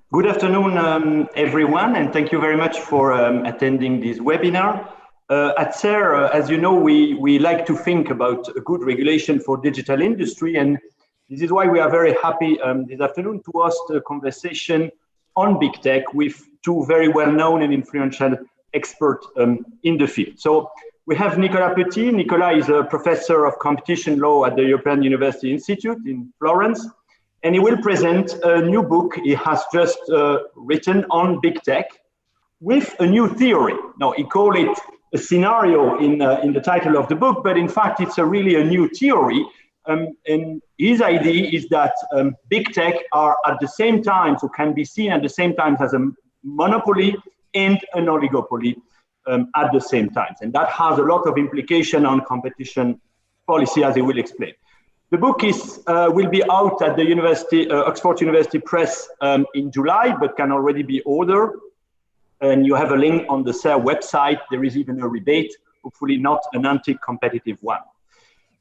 Good afternoon, everyone, and thank you very much for attending this webinar. At CERRE, as you know, we like to think about a good regulation for digital industry, and this is why we are very happy this afternoon to host a conversation on big tech with two very well-known and influential experts in the field. So we have Nicolas Petit. Nicolas is a professor of competition law at the European University Institute in Florence. And he will present a new book he has just written on big tech with a new theory. Now, he called it a scenario in the title of the book, but in fact, it's really a new theory. And his idea is that big tech are at the same time, so can be seen at the same time as a monopoly and an oligopoly at the same time. And that has a lot of implication on competition policy, as he will explain. The book will be out at the Oxford University Press in July, but can already be ordered. And you have a link on the CERRE website. There is even a rebate, hopefully not an anti-competitive one.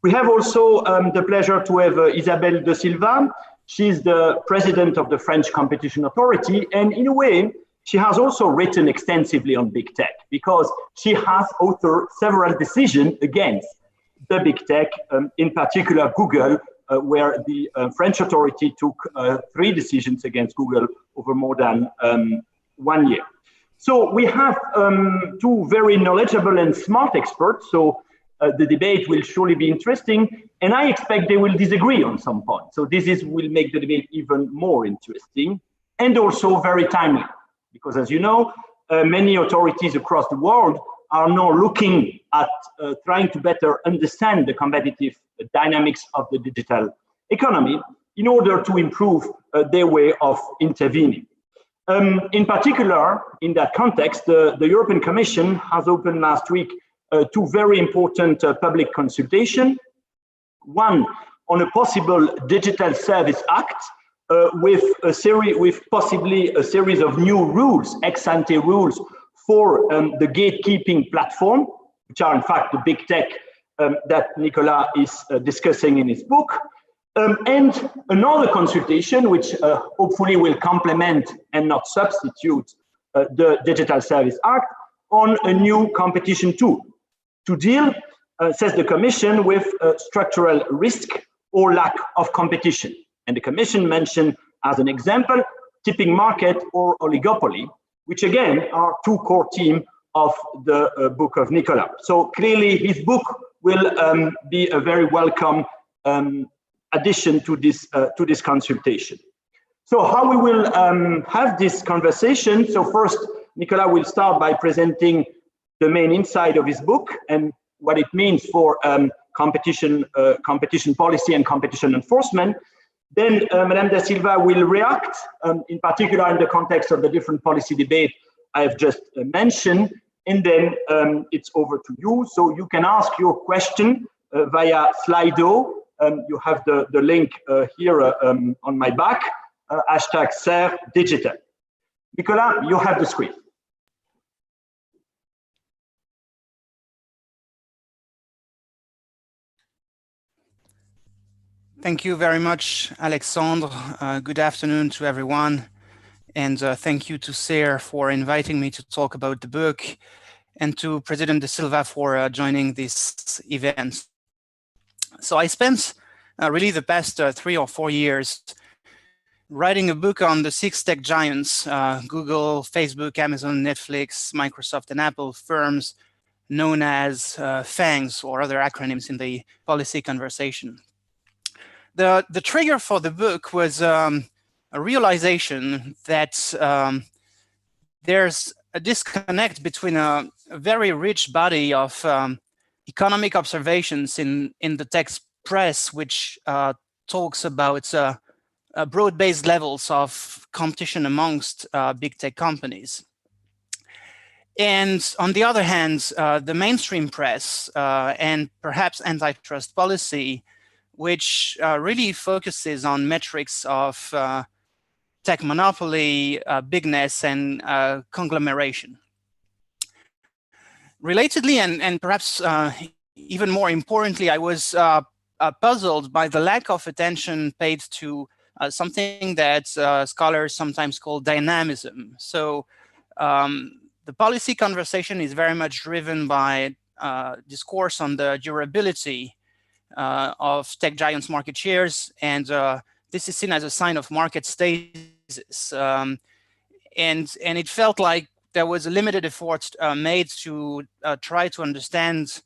We have also the pleasure to have Isabelle de Silva. She's the president of the French Competition Authority. And in a way, she has also written extensively on big tech because she has authored several decisions against the big tech, in particular Google, where the French authority took 3 decisions against Google over more than 1 year. So we have 2 very knowledgeable and smart experts, so the debate will surely be interesting, and I expect they will disagree on some points. So this will make the debate even more interesting and also very timely, because as you know, many authorities across the world are now looking at trying to better understand the competitive dynamics of the digital economy in order to improve their way of intervening. In particular, in that context, the European Commission has opened last week 2 very important public consultations. One on a possible Digital Service Act with possibly a series of new rules, ex-ante rules, for the gatekeeping platform, which are in fact the big tech that Nicolas is discussing in his book, and another consultation which hopefully will complement and not substitute the Digital Service Act on a new competition tool to deal, says the Commission, with structural risk or lack of competition. And the Commission mentioned as an example, tipping market or oligopoly, which again are 2 core themes of the book of Nicolas. So clearly his book will be a very welcome addition to this consultation. So how we will have this conversation. So first, Nicolas will start by presenting the main insight of his book and what it means for competition policy and competition enforcement. Then Madame de Silva will react, in particular in the context of the different policy debate I have just mentioned, and then it's over to you. So you can ask your question via Slido. You have the link here on my back, hashtag CERRE Digital. Nicolas, you have the screen. Thank you very much, Alexandre. Good afternoon to everyone. And thank you to CERRE for inviting me to talk about the book and to President de Silva for joining this event. So I spent really the past 3 or 4 years writing a book on the 6 tech giants, Google, Facebook, Amazon, Netflix, Microsoft, and Apple firms known as FANGs or other acronyms in the policy conversation. The trigger for the book was a realization that there's a disconnect between a very rich body of economic observations in the tech press, which talks about broad-based levels of competition amongst big tech companies. And on the other hand, the mainstream press and perhaps antitrust policy, which really focuses on metrics of tech monopoly, bigness, and conglomeration. Relatedly, and perhaps even more importantly, I was puzzled by the lack of attention paid to something that scholars sometimes call dynamism. So the policy conversation is very much driven by discourse on the durability of tech giants' market shares, and this is seen as a sign of market stasis. And it felt like there was a limited effort made to try to understand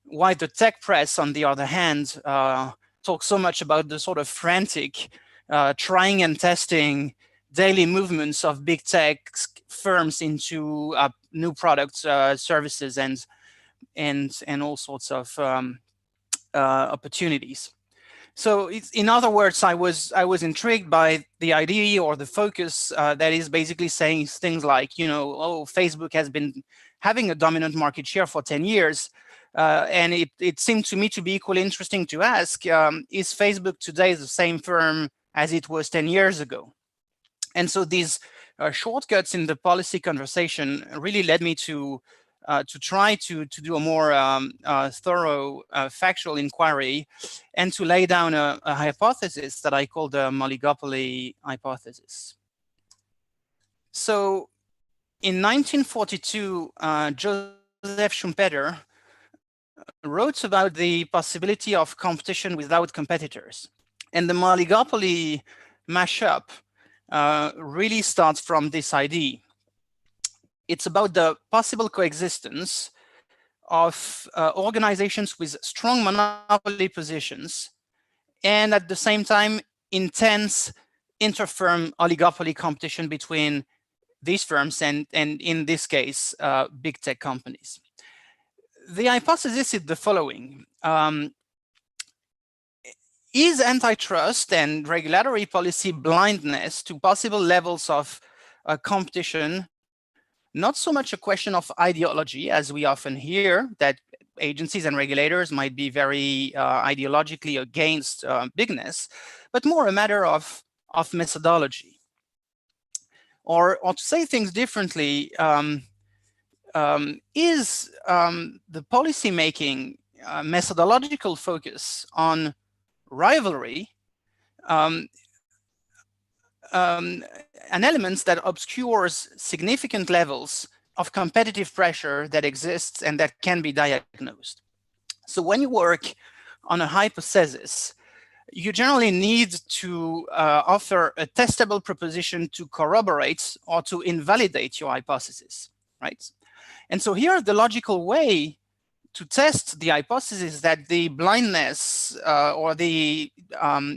why the tech press, on the other hand, talks so much about the sort of frantic trying and testing daily movements of big tech firms into new products, services, and all sorts of opportunities. So in other words, I was intrigued by the idea or the focus that is basically saying things like, you know, oh, Facebook has been having a dominant market share for 10 years. And it seemed to me to be equally interesting to ask, is Facebook today the same firm as it was 10 years ago? And so these shortcuts in the policy conversation really led me to try to do a more thorough factual inquiry and to lay down a hypothesis that I call the oligopoly hypothesis. So in 1942, Joseph Schumpeter wrote about the possibility of competition without competitors. And the oligopoly mashup really starts from this idea. It's about the possible coexistence of organizations with strong monopoly positions and at the same time intense inter-firm oligopoly competition between these firms and in this case, big tech companies. The hypothesis is the following. Is antitrust and regulatory policy blindness to possible levels of competition not so much a question of ideology, as we often hear, that agencies and regulators might be very ideologically against bigness, but more a matter of methodology? Or to say things differently, is the policymaking methodological focus on rivalry an element that obscures significant levels of competitive pressure that exists and that can be diagnosed? So when you work on a hypothesis, you generally need to offer a testable proposition to corroborate or to invalidate your hypothesis, right? And so here the logical way to test the hypothesis that the blindness or the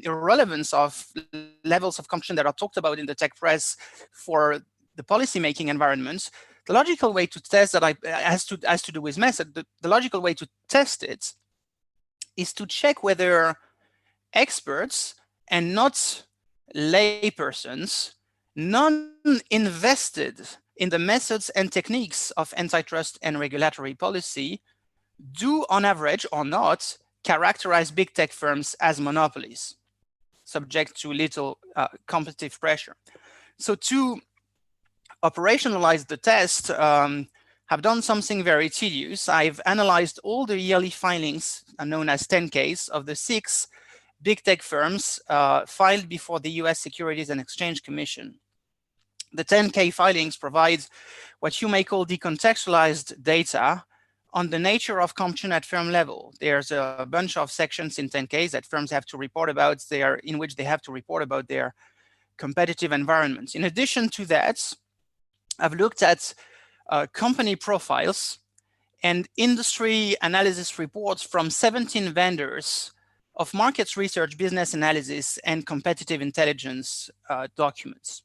irrelevance of levels of competition that are talked about in the tech press for the policymaking environment, the logical way to test that has to do with method. The logical way to test it is to check whether experts and not laypersons, non-invested in the methods and techniques of antitrust and regulatory policy, do on average or not characterize big tech firms as monopolies, subject to little competitive pressure. So to operationalize the test, have done something very tedious. I've analyzed all the yearly filings, known as 10Ks, of the 6 big tech firms filed before the US Securities and Exchange Commission. The 10K filings provide what you may call decontextualized data on the nature of competition at firm level. There's a bunch of sections in 10Ks that firms have to report about, in which they have to report about their competitive environments. In addition to that, I've looked at company profiles and industry analysis reports from 17 vendors of markets research, business analysis, and competitive intelligence documents.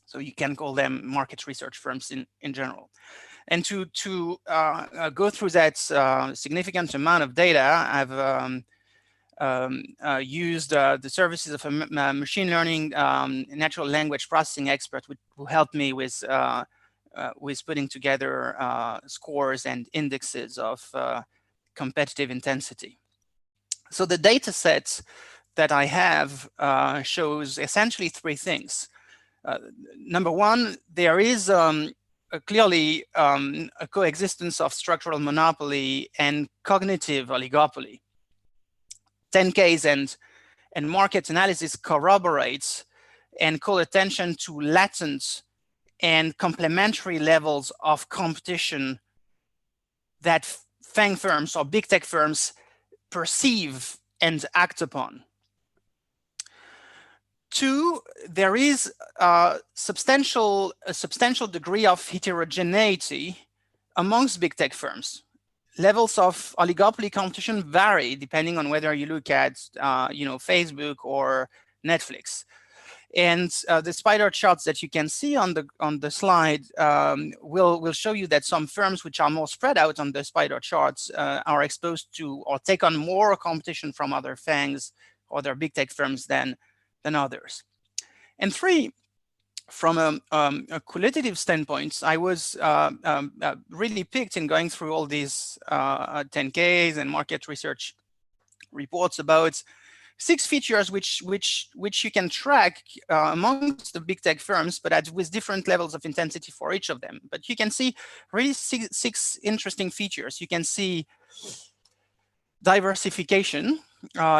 So you can call them market research firms in general. And to go through that significant amount of data, I've used the services of a machine learning natural language processing expert who helped me with putting together scores and indexes of competitive intensity. So the data set that I have shows essentially 3 things. Number one, there is clearly a coexistence of structural monopoly and cognitive oligopoly. 10Ks And market analysis corroborates and call attention to latent and complementary levels of competition that FANG firms or big tech firms perceive and act upon. Two, there is a substantial degree of heterogeneity amongst big tech firms. Levels of oligopoly competition vary depending on whether you look at Facebook or Netflix. And the spider charts that you can see on the slide will show you that some firms which are more spread out on the spider charts are exposed to or take on more competition from other FANGs or other big tech firms than others. And three, from a qualitative standpoint, I was really picked in going through all these 10Ks and market research reports about 6 features which you can track amongst the big tech firms, but with different levels of intensity for each of them. But you can see really six interesting features. You can see diversification.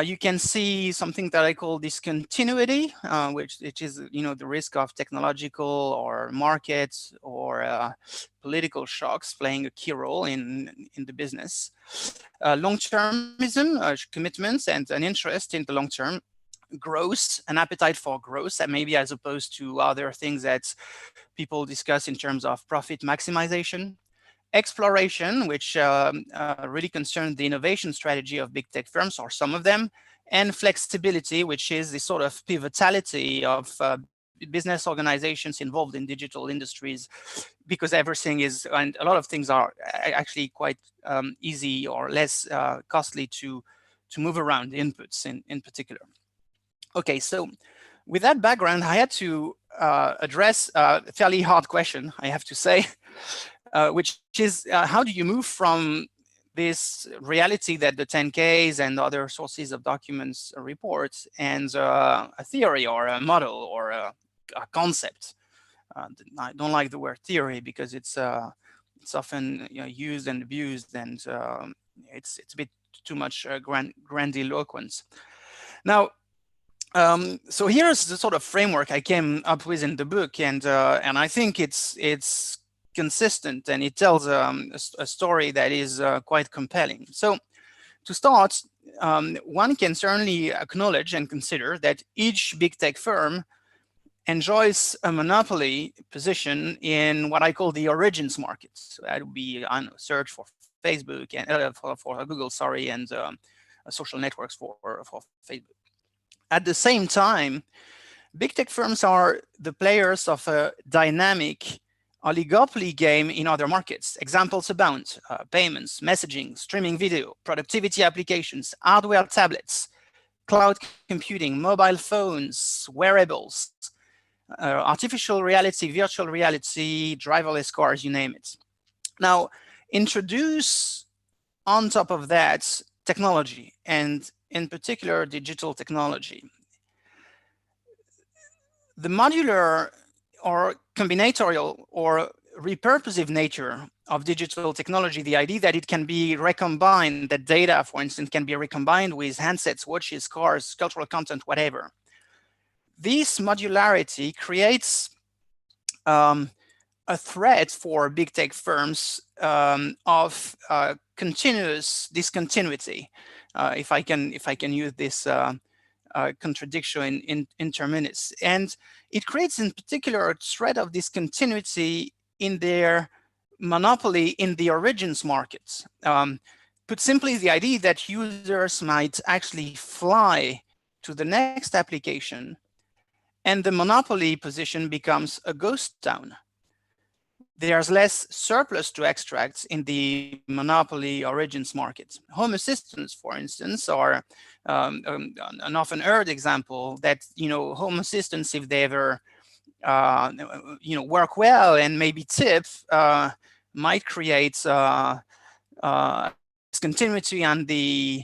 You can see something that I call discontinuity, which is the risk of technological or market or political shocks playing a key role in the business. Long-termism, commitments and an interest in the long-term. Growth, an appetite for growth, that maybe as opposed to other things that people discuss in terms of profit maximization. Exploration, which really concerns the innovation strategy of big tech firms, or some of them, and flexibility, which is the sort of pivotality of business organizations involved in digital industries, because everything is, and a lot of things are actually quite easy or less costly to move around, inputs in particular. Okay, so with that background, I had to address a fairly hard question, I have to say, which is how do you move from this reality that the 10Ks and other sources of documents report and a theory or a model or a concept. I don't like the word theory because it's often used and abused, and it's a bit too much grandiloquence. Now, so here's the sort of framework I came up with in the book, and I think it's consistent, and it tells a story that is quite compelling. So to start, one can certainly acknowledge and consider that each big tech firm enjoys a monopoly position in what I call the origins market. So that would be search for Facebook and for Google, sorry, and social networks for Facebook. At the same time, big tech firms are the players of a dynamic oligopoly game in other markets. Examples abound: payments, messaging, streaming video, productivity applications, hardware tablets, cloud computing, mobile phones, wearables, artificial reality, virtual reality, driverless cars, you name it. Now, introduce on top of that technology, and in particular, digital technology. The modular or combinatorial or repurposive nature of digital technology, the idea that it can be recombined, that data, for instance, can be recombined with handsets, watches, cars, cultural content, whatever. This modularity creates a threat for big tech firms of continuous discontinuity, if I can use this contradiction in terminus. And it creates in particular a threat of discontinuity in their monopoly in the origins markets. Put simply, the idea that users might actually fly to the next application and the monopoly position becomes a ghost town. There's less surplus to extract in the monopoly origins market. Home assistants, for instance, are an often heard example that, home assistants, if they ever, work well and maybe tip, might create discontinuity on the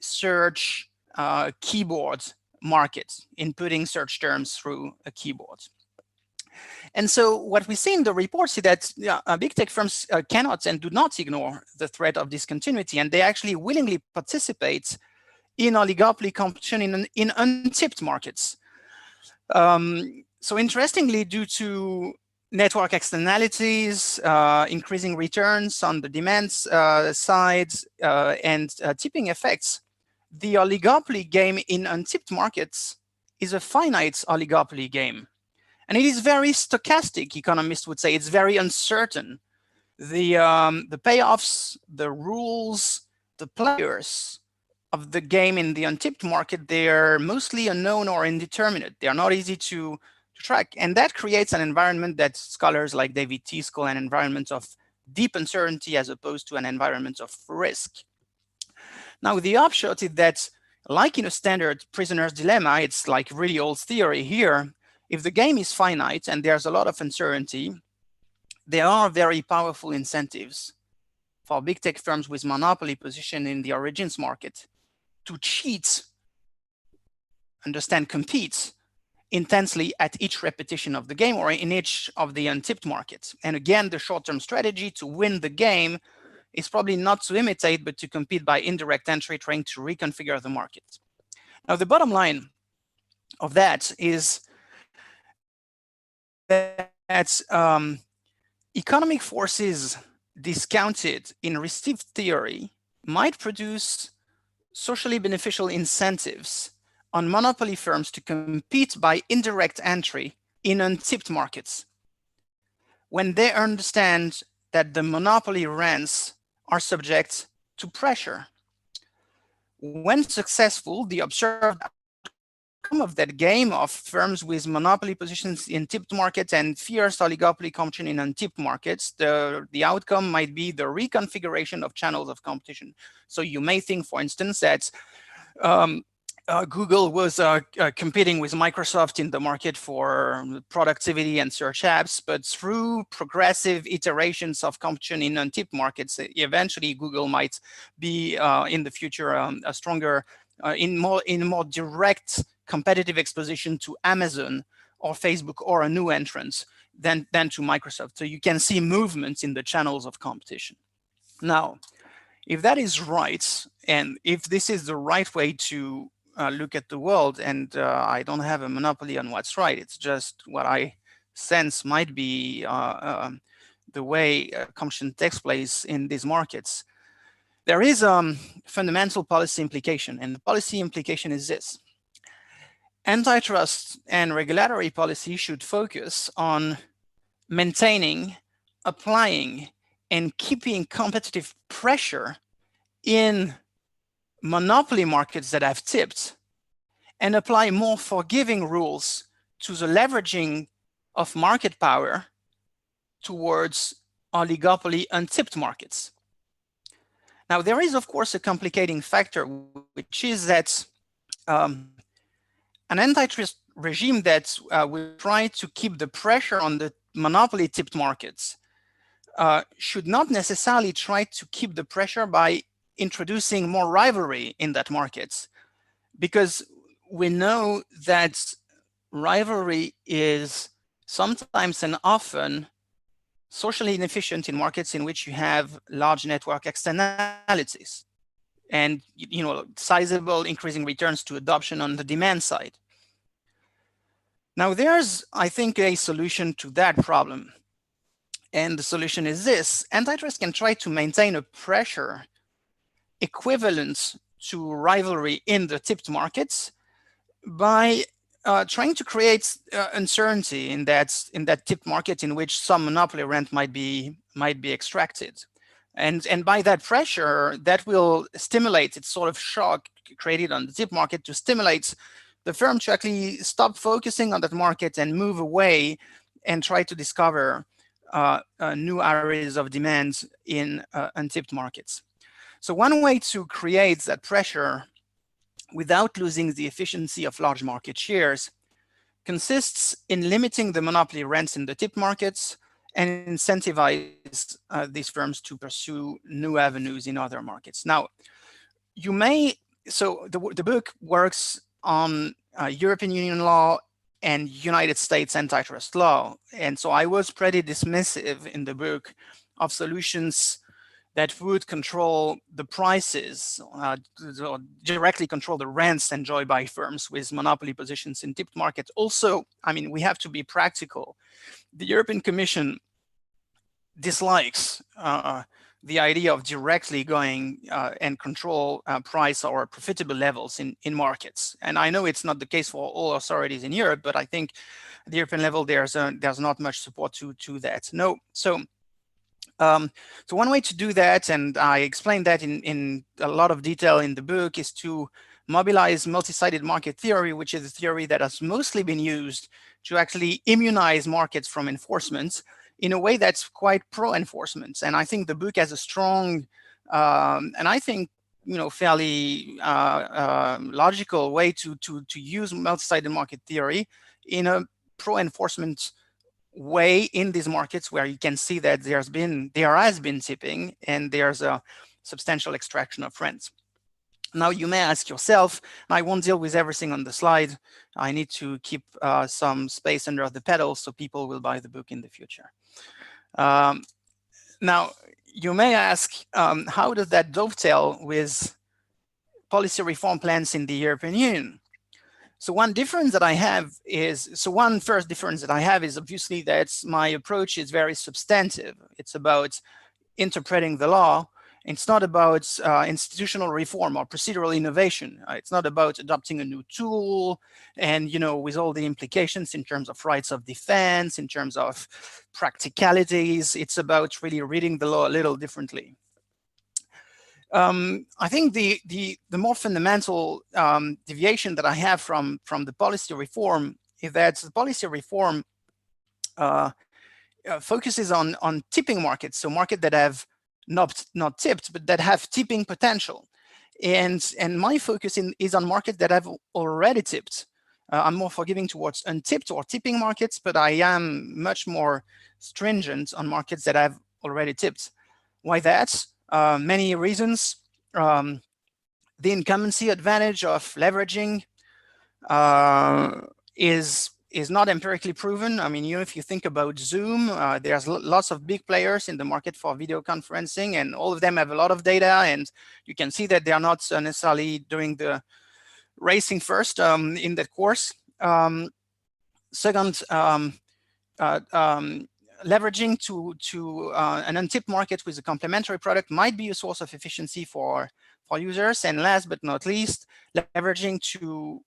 search keyboard market, inputting search terms through a keyboard. And so what we see in the reports is that big tech firms cannot and do not ignore the threat of discontinuity, and they actually willingly participate in oligopoly competition in untipped markets. So interestingly, due to network externalities, increasing returns on the demand side, and tipping effects, the oligopoly game in untipped markets is a finite oligopoly game. And it is very stochastic, economists would say. It's very uncertain. The payoffs, the rules, the players of the game in the untipped market, they're mostly unknown or indeterminate. They are not easy to track. And that creates an environment that scholars like David T call an environment of deep uncertainty as opposed to an environment of risk. Now, the upshot is that, like in a standard prisoner's dilemma, it's like really old theory here. If the game is finite and there's a lot of uncertainty, there are very powerful incentives for big tech firms with monopoly position in the origins market to cheat, understand, compete intensely at each repetition of the game or in each of the untipped markets. And again, the short-term strategy to win the game is probably not to imitate, but to compete by indirect entry, trying to reconfigure the market. Now, the bottom line of that is that economic forces discounted in received theory might produce socially beneficial incentives on monopoly firms to compete by indirect entry in untipped markets when they understand that the monopoly rents are subject to pressure. When successful, the observed outcome of that game of firms with monopoly positions in tipped markets and fierce oligopoly competition in untipped markets, the outcome might be the reconfiguration of channels of competition. So you may think, for instance, that Google was competing with Microsoft in the market for productivity and search apps, but through progressive iterations of competition in untipped markets, eventually Google might be in the future a stronger, in more direct competitive exposition to Amazon or Facebook or a new entrant than to Microsoft. So you can see movements in the channels of competition. Now, if that is right, and if this is the right way to look at the world, and I don't have a monopoly on what's right, it's just what I sense might be the way competition takes place in these markets, there is a fundamental policy implication, and the policy implication is this. Antitrust and regulatory policy should focus on maintaining, applying, and keeping competitive pressure in monopoly markets that have tipped, and apply more forgiving rules to the leveraging of market power towards oligopoly untipped markets. Now, there is, of course, a complicating factor, which is that an antitrust regime that will try to keep the pressure on the monopoly tipped markets should not necessarily try to keep the pressure by introducing more rivalry in that market, because we know that rivalry is sometimes and often socially inefficient in markets in which you have large network externalities and sizable increasing returns to adoption on the demand side. Now, there's, I think, a solution to that problem. And the solution is this: antitrust can try to maintain a pressure equivalent to rivalry in the tipped markets by trying to create uncertainty in that tipped market in which some monopoly rent might be extracted. And by that pressure, that will stimulate, it's sort of shock created on the tip market to stimulate the firm to actually stop focusing on that market and move away and try to discover new areas of demand in untipped markets. So one way to create that pressure without losing the efficiency of large market shares consists in limiting the monopoly rents in the tip markets and incentivize these firms to pursue new avenues in other markets. Now, so the book works on European Union law and United States antitrust law. And so I was pretty dismissive in the book of solutions that would control the prices, or directly control the rents enjoyed by firms with monopoly positions in tipped markets. Also, I mean, we have to be practical. The European Commission dislikes the idea of directly going and control price or profitable levels in markets. And I know it's not the case for all authorities in Europe, but I think at the European level, there's not much support to that. No, so one way to do that, and I explained that in a lot of detail in the book, is to mobilize multi-sided market theory, which is a theory that has mostly been used to actually immunize markets from enforcement in a way that's quite pro-enforcement. And I think the book has a strong, and I think, you know, fairly logical way to use multi-sided market theory in a pro-enforcement way in these markets, where you can see that there has been tipping and there's a substantial extraction of rents. Now you may ask yourself, and I won't deal with everything on the slide, I need to keep some space under the pedal so people will buy the book in the future. Now you may ask, how does that dovetail with policy reform plans in the European Union? So one difference that I have is, one first difference that I have is obviously that my approach is very substantive. It's about interpreting the law. It's not about institutional reform or procedural innovation. It's not about adopting a new tool and, you know, with all the implications in terms of rights of defense, in terms of practicalities. It's about really reading the law a little differently. I think the more fundamental deviation that I have from the policy reform is that the policy reform focuses on tipping markets, so markets that have not tipped, but that have tipping potential. And my focus is on markets that have already tipped. I'm more forgiving towards untipped or tipping markets, but I am much more stringent on markets that have already tipped. Why that? Many reasons. The incumbency advantage of leveraging is not empirically proven. I mean, if you think about Zoom, there's lots of big players in the market for video conferencing, and all of them have a lot of data, and you can see that they are not necessarily doing the racing first in that course. Second, leveraging to an untipped market with a complementary product might be a source of efficiency for users. And last but not least, leveraging to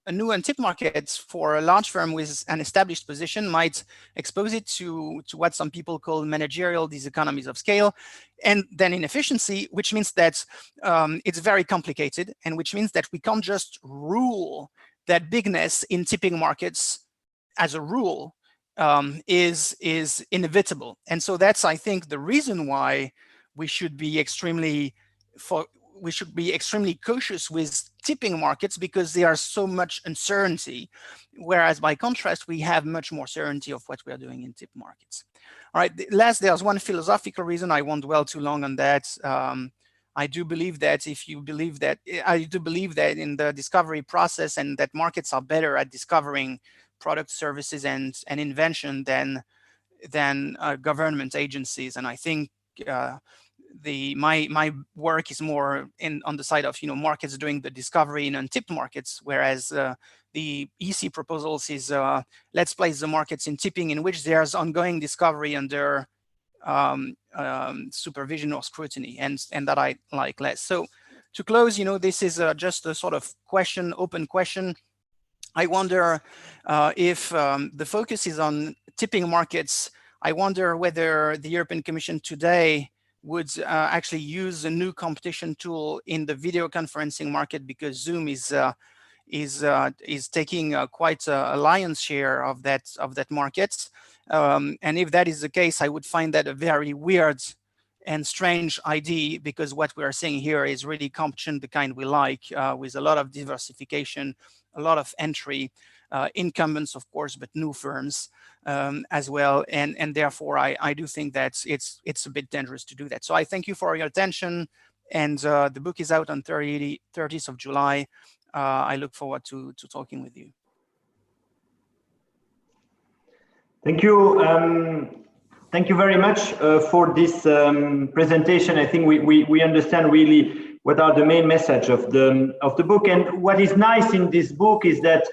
a new untipped market for a large firm with an established position might expose it to what some people call managerial diseconomies of scale, and then inefficiency, which means that it's very complicated, and which means that we can't just rule that bigness in tipping markets as a rule is inevitable. And so that's, I think, the reason why we should be extremely cautious with tipping markets, because there are so much uncertainty, whereas by contrast, we have much more certainty of what we are doing in tip markets. All right, last, there's one philosophical reason. I won't dwell too long on that. I do believe that I do believe that in the discovery process, and that markets are better at discovering product, services, and invention than government agencies. And I think my work is more on the side of markets doing the discovery in untipped markets, whereas the EC proposals is let's place the markets in tipping, in which there's ongoing discovery under supervision or scrutiny, and that I like less. So to close, this is just a sort of open question. I wonder if the focus is on tipping markets. I wonder whether the European Commission today would actually use a new competition tool in the video conferencing market, because Zoom is taking quite a lion's share of that market. And if that is the case, I would find that a very weird and strange idea, because what we are seeing here is really competition, the kind we like, with a lot of diversification, a lot of entry, incumbents, of course, but new firms as well. And therefore, I do think that it's a bit dangerous to do that. So I thank you for your attention. And the book is out on 30th of July. I look forward to talking with you. Thank you. Thank you very much for this presentation. I think we understand really what are the main message of the book. And what is nice in this book is that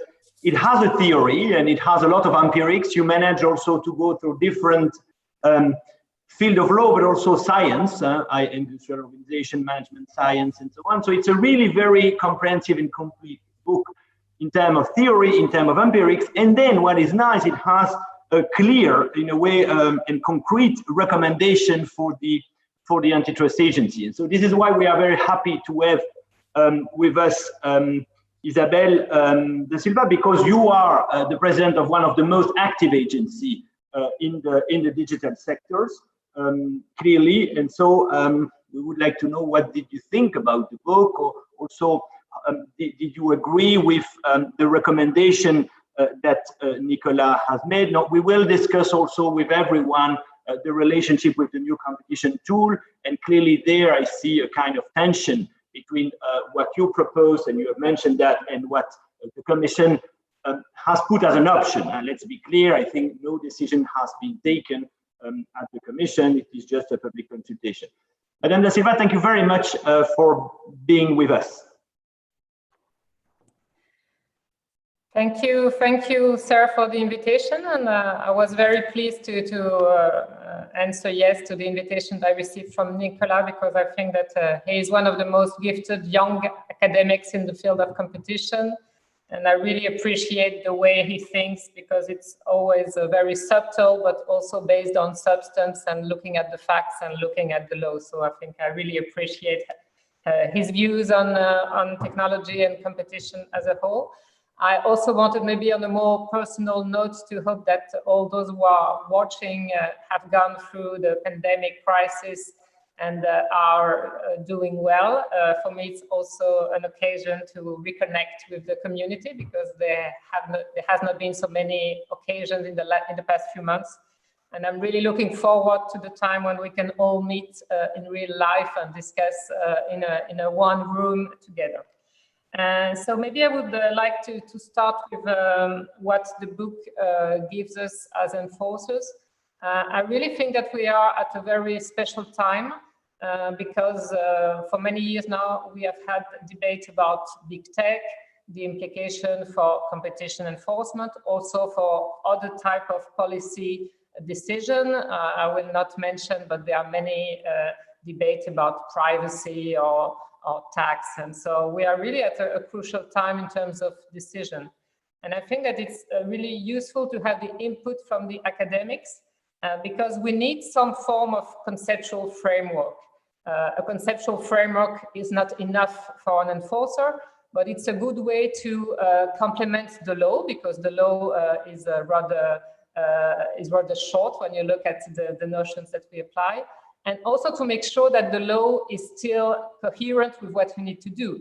it has a theory and it has a lot of empirics. You manage also to go through different field of law, but also science, industrial organization, management science, and so on. So it's a really very comprehensive and complete book in terms of theory, in terms of empirics. And then what is nice, it has a clear, in a way, and concrete recommendation for the antitrust agency. And so this is why we are very happy to have with us Isabelle de Silva, because you are the president of one of the most active agency in the digital sectors, clearly. And so we would like to know, what did you think about the book, or also did you agree with the recommendation that Nicolas has made? Now, we will discuss also with everyone the relationship with the new competition tool, and clearly there I see a kind of tension between what you propose, and you have mentioned that, and what the Commission has put as an option. And let's be clear, I think no decision has been taken at the Commission. It is just a public consultation. Madame de Silva, thank you very much for being with us. Thank you, sir, for the invitation, and I was very pleased to answer yes to the invitation that I received from Nicolas, because I think that he is one of the most gifted young academics in the field of competition, and I really appreciate the way he thinks, because it's always very subtle, but also based on substance and looking at the facts and looking at the law. So I think I really appreciate his views on technology and competition as a whole. I also wanted, maybe on a more personal note, to hope that all those who are watching have gone through the pandemic crisis and are doing well. For me, it's also an occasion to reconnect with the community, because there has not been so many occasions in the past few months. And I'm really looking forward to the time when we can all meet in real life and discuss in a one room together. So maybe I would like to start with what the book gives us as enforcers. I really think that we are at a very special time, because for many years now we have had debate about big tech, the implication for competition enforcement, also for other type of policy decision. I will not mention, but there are many debates about privacy or tax. And so we are really at a crucial time in terms of decision. And I think that it's really useful to have the input from the academics, because we need some form of conceptual framework. A conceptual framework is not enough for an enforcer, but it's a good way to complement the law, because the law is rather short when you look at the notions that we apply. And also to make sure that the law is still coherent with what we need to do.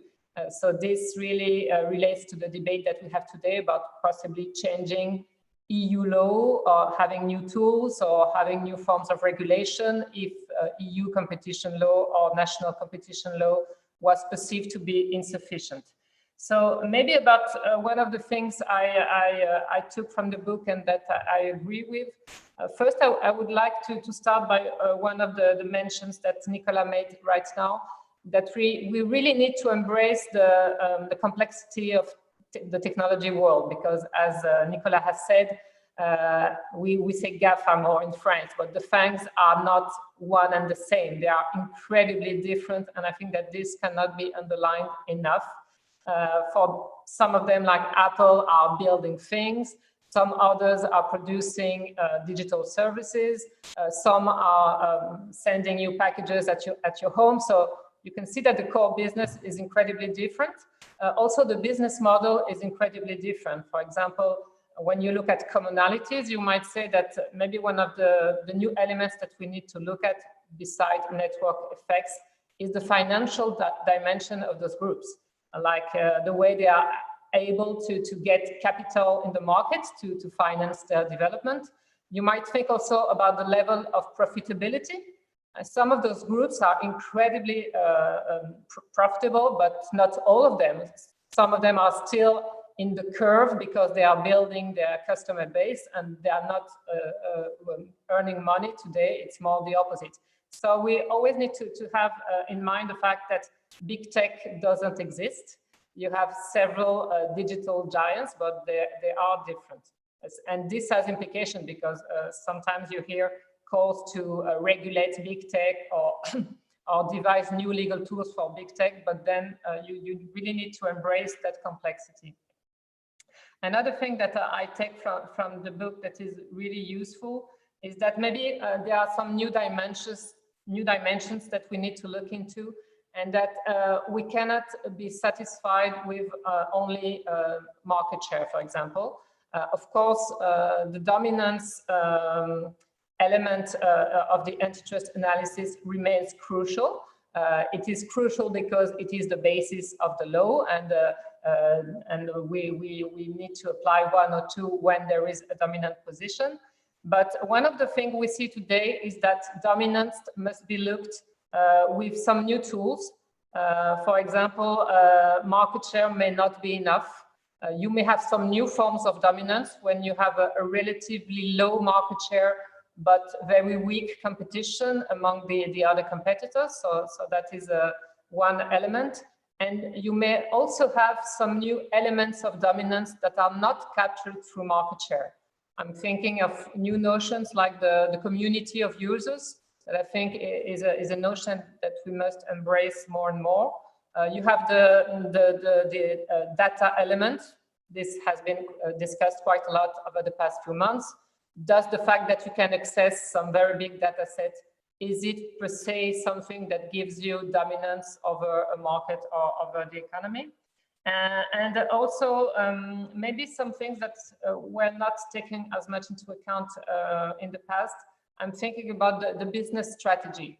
So this really relates to the debate that we have today about possibly changing EU law, or having new tools, or having new forms of regulation if EU competition law or national competition law was perceived to be insufficient. So maybe about one of the things I took from the book and that I agree with. First, I would like to start by one of the mentions that Nicolas made right now, that we really need to embrace the complexity of the technology world, because as Nicolas has said, we say GAFAM or in France, but the FANGs are not one and the same. They are incredibly different, and I think that this cannot be underlined enough. For some of them, like Apple, are building things. Some others are producing digital services. Some are sending you packages at your home. So you can see that the core business is incredibly different. Also, the business model is incredibly different. For example, when you look at commonalities, you might say that maybe one of the new elements that we need to look at, besides network effects, is the financial dimension of those groups. Like the way they are able to get capital in the market to finance their development. You might think also about the level of profitability. Some of those groups are incredibly profitable, but not all of them. Some of them are still in the curve because they are building their customer base and they are not earning money today. It's more the opposite. So we always need to have in mind the fact that big tech doesn't exist. You have several digital giants, but they are different. And this has implication because sometimes you hear calls to regulate big tech or or devise new legal tools for big tech, but then you really need to embrace that complexity. Another thing that I take from the book that is really useful is that maybe there are some new dimensions that we need to look into, and that we cannot be satisfied with only market share, for example. Of course, the dominance element of the antitrust analysis remains crucial. It is crucial because it is the basis of the law, and we need to apply one or two when there is a dominant position. But one of the things we see today is that dominance must be looked with some new tools. For example, market share may not be enough. You may have some new forms of dominance when you have a relatively low market share, but very weak competition among the other competitors. So that is one element. And you may also have some new elements of dominance that are not captured through market share. I'm thinking of new notions like the community of users, that I think is a notion that we must embrace more and more. You have the data element. This has been discussed quite a lot over the past few months. Does the fact that you can access some very big data set, is it per se something that gives you dominance over a market or over the economy? And also maybe some things that were not taken as much into account in the past. I'm thinking about the business strategy.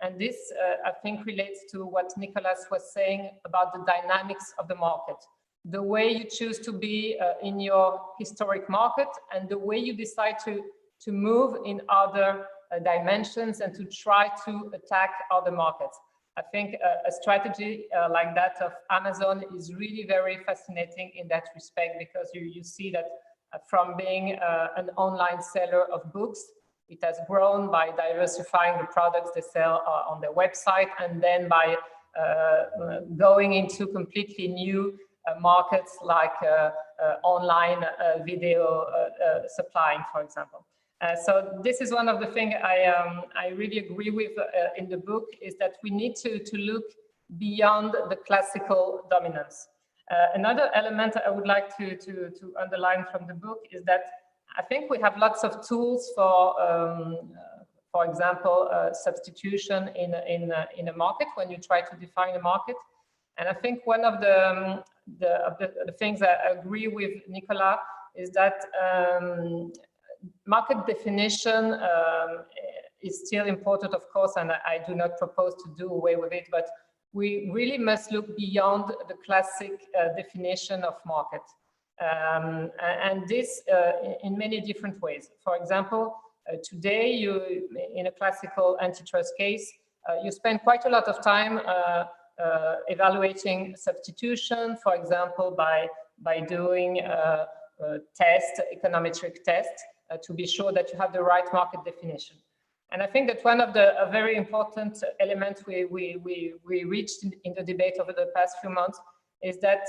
And this, I think, relates to what Nicolas was saying about the dynamics of the market. The way you choose to be in your historic market and the way you decide to move in other dimensions and to try to attack other markets. I think a strategy like that of Amazon is really very fascinating in that respect, because you see that from being an online seller of books, it has grown by diversifying the products they sell on their website, and then by going into completely new markets like online video supplying, for example. So this is one of the things I really agree with in the book, is that we need to look beyond the classical dominance. Another element I would like to underline from the book is that I think we have lots of tools for example, substitution in a market when you try to define a market. And I think one of the things that I agree with Nicolas is that market definition is still important, of course, and I do not propose to do away with it, but we really must look beyond the classic definition of market. And this in many different ways. For example, today, in a classical antitrust case, you spend quite a lot of time evaluating substitution, for example, by doing econometric tests to be sure that you have the right market definition. And I think that one of the very important elements we reached in the debate over the past few months is that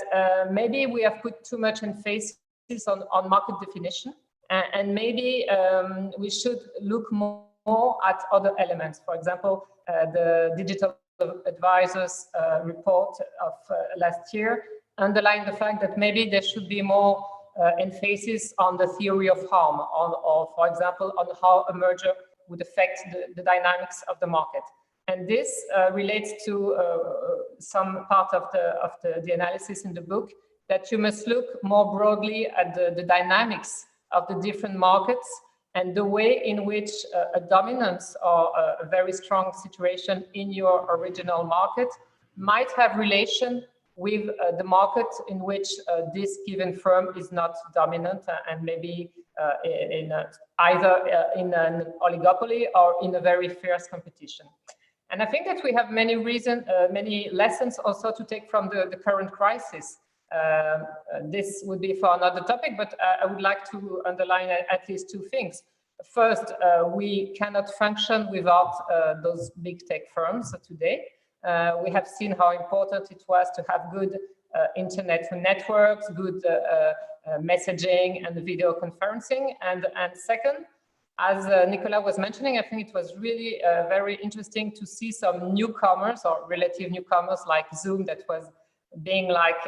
maybe we have put too much emphasis on market definition, and maybe we should look more at other elements. For example, the Digital Advisors report of last year underlined the fact that maybe there should be more emphasis on the theory of harm, or for example, on how a merger would affect the dynamics of the market. And this relates to some part of the analysis in the book, that you must look more broadly at the dynamics of the different markets and the way in which a dominance or a very strong situation in your original market might have relation with the market in which this given firm is not dominant, and maybe either in an oligopoly or in a very fierce competition. And I think that we have many lessons also to take from the current crisis. this would be for another topic, but I would like to underline at least two things. First, we cannot function without those big tech firms today. We have seen how important it was to have good internet networks, good messaging and video conferencing. And second, as Nicolas was mentioning, I think it was really very interesting to see some newcomers or relative newcomers like Zoom that was being like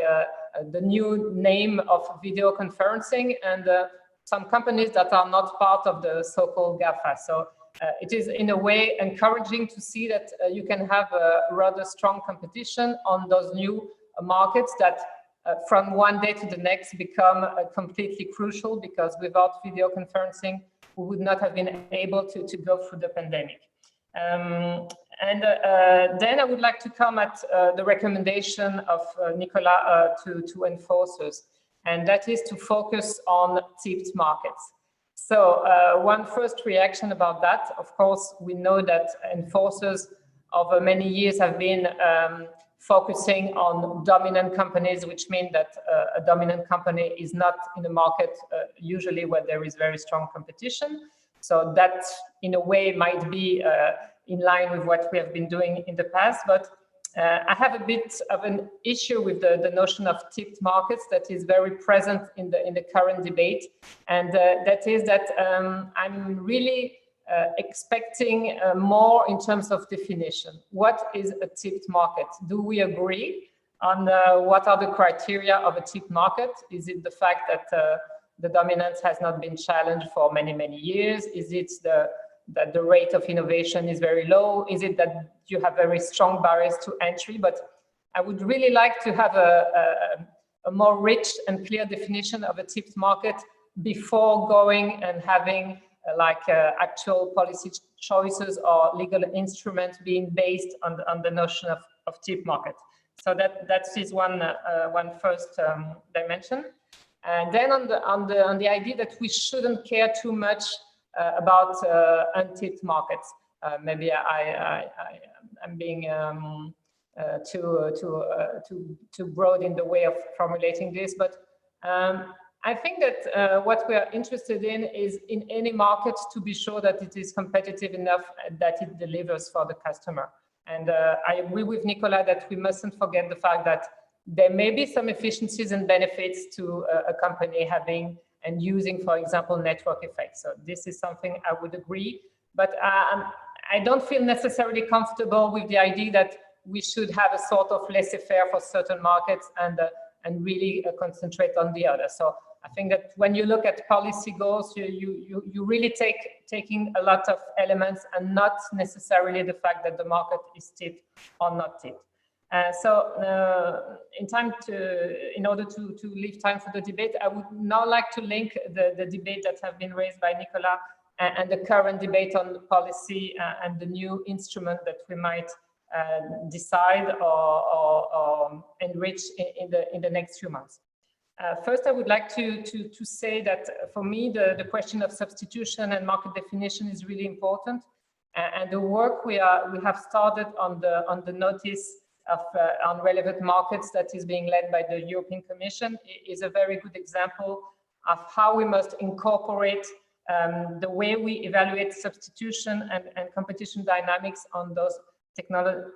the new name of video conferencing, and some companies that are not part of the so-called GAFA. So it is in a way encouraging to see that you can have a rather strong competition on those new markets that from one day to the next become completely crucial, because without video conferencing, we would not have been able to go through the pandemic. Then I would like to come at the recommendation of Nicolas to enforcers, and that is to focus on tipped markets. So one first reaction about that, of course, we know that enforcers over many years have been focusing on dominant companies, which means that a dominant company is not in the market usually where there is very strong competition. So that in a way might be in line with what we have been doing in the past, but I have a bit of an issue with the notion of tipped markets that is very present in the current debate, and that is that I'm really expecting more in terms of definition. What is a tipped market? Do we agree on what are the criteria of a tipped market? Is it the fact that the dominance has not been challenged for many, many years? Is it that the rate of innovation is very low? Is it that you have very strong barriers to entry? But I would really like to have a more rich and clear definition of a tipped market before going and having actual policy choices or legal instruments being based on the notion of tipped market. So that is one first dimension. And then on the idea that we shouldn't care too much about untipped markets. Maybe I'm being too broad in the way of formulating this, but I think that what we are interested in is in any market to be sure that it is competitive enough that it delivers for the customer. And I agree with Nicolas that we mustn't forget the fact that there may be some efficiencies and benefits to a company having and using, for example, network effects. So this is something I would agree, but I don't feel necessarily comfortable with the idea that we should have a sort of laissez-faire for certain markets and really concentrate on the other. So I think that when you look at policy goals, you really taking a lot of elements and not necessarily the fact that the market is tipped or not tipped. In order to leave time for the debate, I would now like to link the debate that have been raised by Nicolas and the current debate on policy and the new instrument that we might decide or enrich in the next few months. First, I would like to say that for me, the question of substitution and market definition is really important, and the work we have started on the notice on relevant markets that is being led by the European Commission is a very good example of how we must incorporate the way we evaluate substitution and competition dynamics on those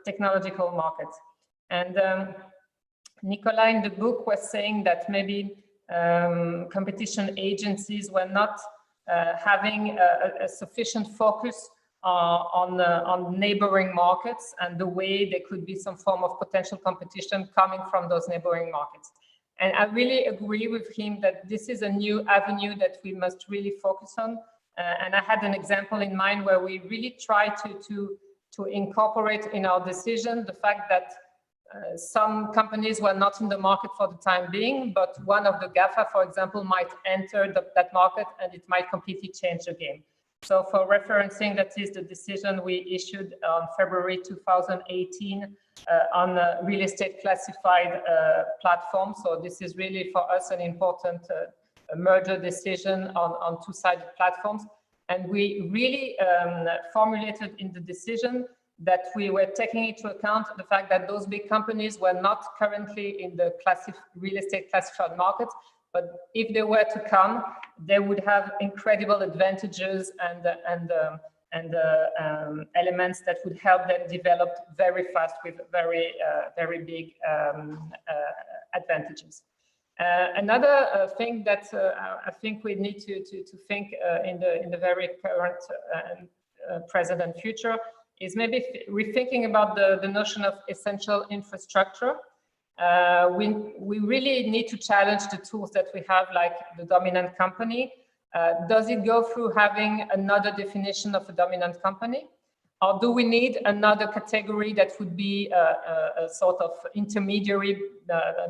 technological markets. And Nicolas in the book was saying that maybe competition agencies were not having a sufficient focus on neighboring markets and the way there could be some form of potential competition coming from those neighboring markets. And I really agree with him that this is a new avenue that we must really focus on. And I had an example in mind where we really try to incorporate in our decision the fact that some companies were not in the market for the time being, but one of the GAFA, for example, might enter that market and it might completely change the game. So for referencing, that is the decision we issued on February 2018 on real estate classified platform. So this is really for us an important merger decision on two-sided platforms. And we really formulated in the decision that we were taking into account the fact that those big companies were not currently in the real estate classified market, but if they were to come, they would have incredible advantages and elements that would help them develop very fast with very big advantages. Another thing that I think we need to think in the very current present and future is maybe rethinking about the notion of essential infrastructure. We really need to challenge the tools that we have, like the dominant company. Does it go through having another definition of a dominant company? Or do we need another category that would be a sort of intermediary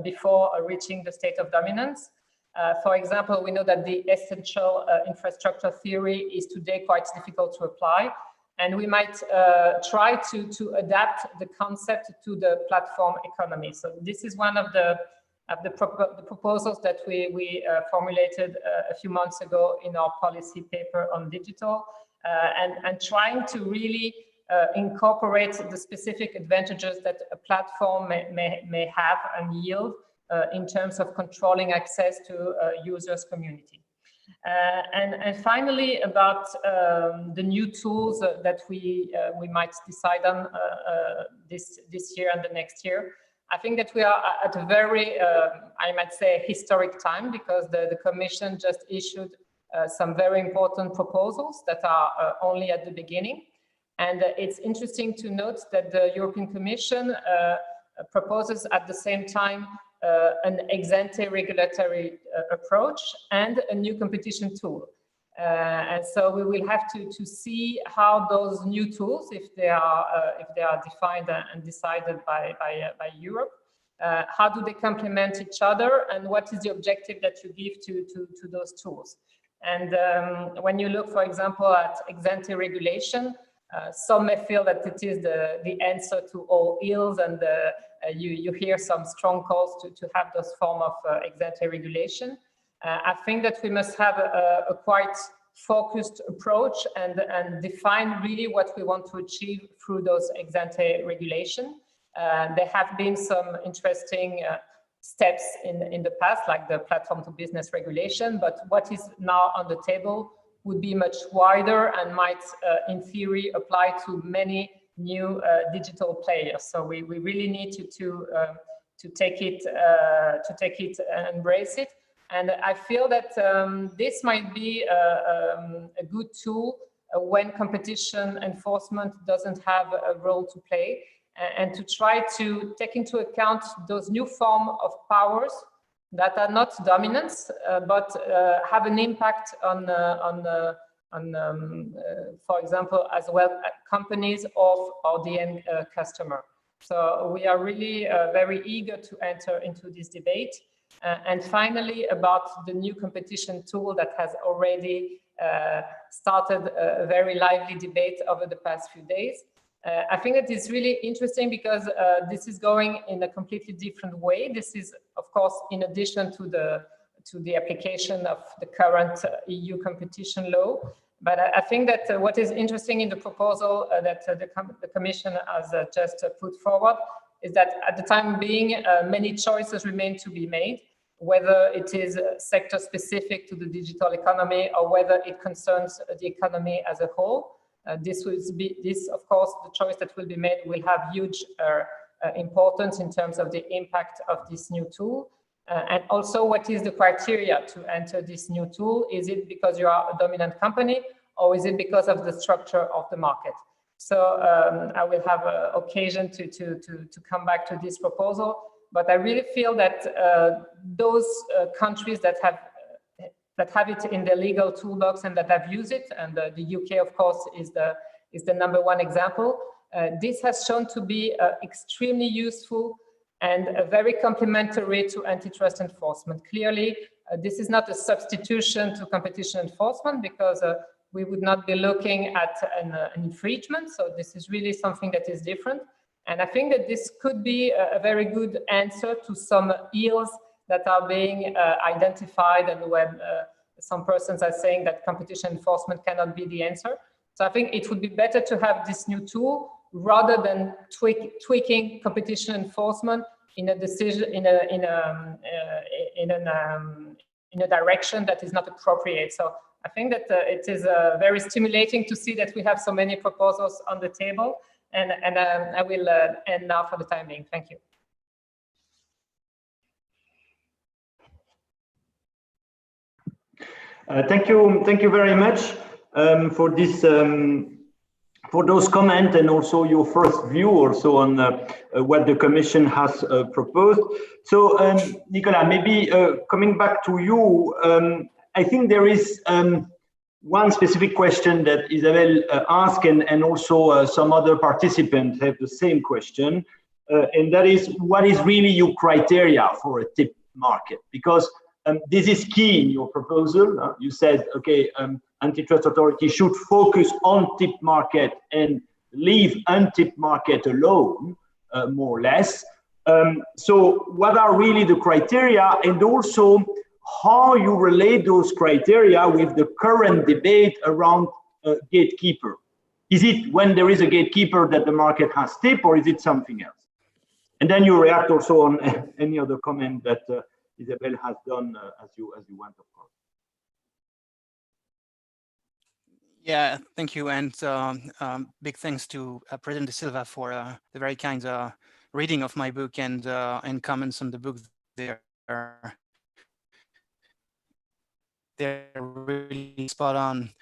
before reaching the state of dominance? For example, we know that the essential infrastructure theory is today quite difficult to apply. And we might try to adapt the concept to the platform economy. So this is one of the proposals that we formulated a few months ago in our policy paper on digital, and trying to really incorporate the specific advantages that a platform may have and yield in terms of controlling access to users' community. And finally, about the new tools that we might decide on this year and the next year. I think that we are at a very, I might say, historic time, because the Commission just issued some very important proposals that are only at the beginning. And it's interesting to note that the European Commission proposes at the same time an ex-ante regulatory approach and a new competition tool. And so we will have to see how those new tools, if they are defined and decided by Europe, how do they complement each other, and what is the objective that you give to those tools. And when you look, for example, at ex-ante regulation, some may feel that it is the answer to all ills, and you hear some strong calls to have those form of ex-ante regulation. I think that we must have a quite focused approach and define really what we want to achieve through those ex-ante regulation. There have been some interesting steps in the past, like the platform to business regulation, but what is now on the table would be much wider and might, in theory, apply to many new digital players. So we really need to take it and embrace it. And I feel that this might be a good tool when competition enforcement doesn't have a role to play, and to try to take into account those new form of powers that are not dominance, but have an impact on for example, as well, companies or the end customer. So we are really very eager to enter into this debate. And finally, about the new competition tool that has already started a very lively debate over the past few days. I think it is really interesting because this is going in a completely different way. This is, of course, in addition to the application of the current EU competition law. But I think that what is interesting in the proposal that the Commission has just put forward is that at the time being, many choices remain to be made, whether it is sector specific to the digital economy or whether it concerns the economy as a whole. This, of course, the choice that will be made will have huge importance in terms of the impact of this new tool. And also, what is the criteria to enter this new tool? Is it because you are a dominant company, or is it because of the structure of the market? So I will have an occasion to come back to this proposal, but I really feel that those countries that have it in their legal toolbox and that have used it, and the UK, of course, is the #1 example. This has shown to be extremely useful and very complementary to antitrust enforcement. Clearly, this is not a substitution to competition enforcement, because we would not be looking at an infringement. So this is really something that is different. And I think that this could be a very good answer to some ills that are being identified, and when some persons are saying that competition enforcement cannot be the answer. So I think it would be better to have this new tool rather than tweaking competition enforcement in a decision in a direction that is not appropriate. So I think that it is very stimulating to see that we have so many proposals on the table, and I will end now for the time being. Thank you. Thank you very much for this. For those comments and also your first view also on what the Commission has proposed. So, Nicolas, maybe coming back to you, I think there is one specific question that Isabelle asked, and also some other participants have the same question, and that is, what is really your criteria for a tip market? Because this is key in your proposal. You said, okay, antitrust authority should focus on tip market and leave untip market alone, more or less. So what are really the criteria, and also how you relate those criteria with the current debate around gatekeeper? Is it when there is a gatekeeper that the market has tip, or is it something else? And then you react also on any other comment that Isabelle has done as you want, of course. Yeah, thank you, and big thanks to President de Silva for the very kind reading of my book and comments on the book. They're really spot on.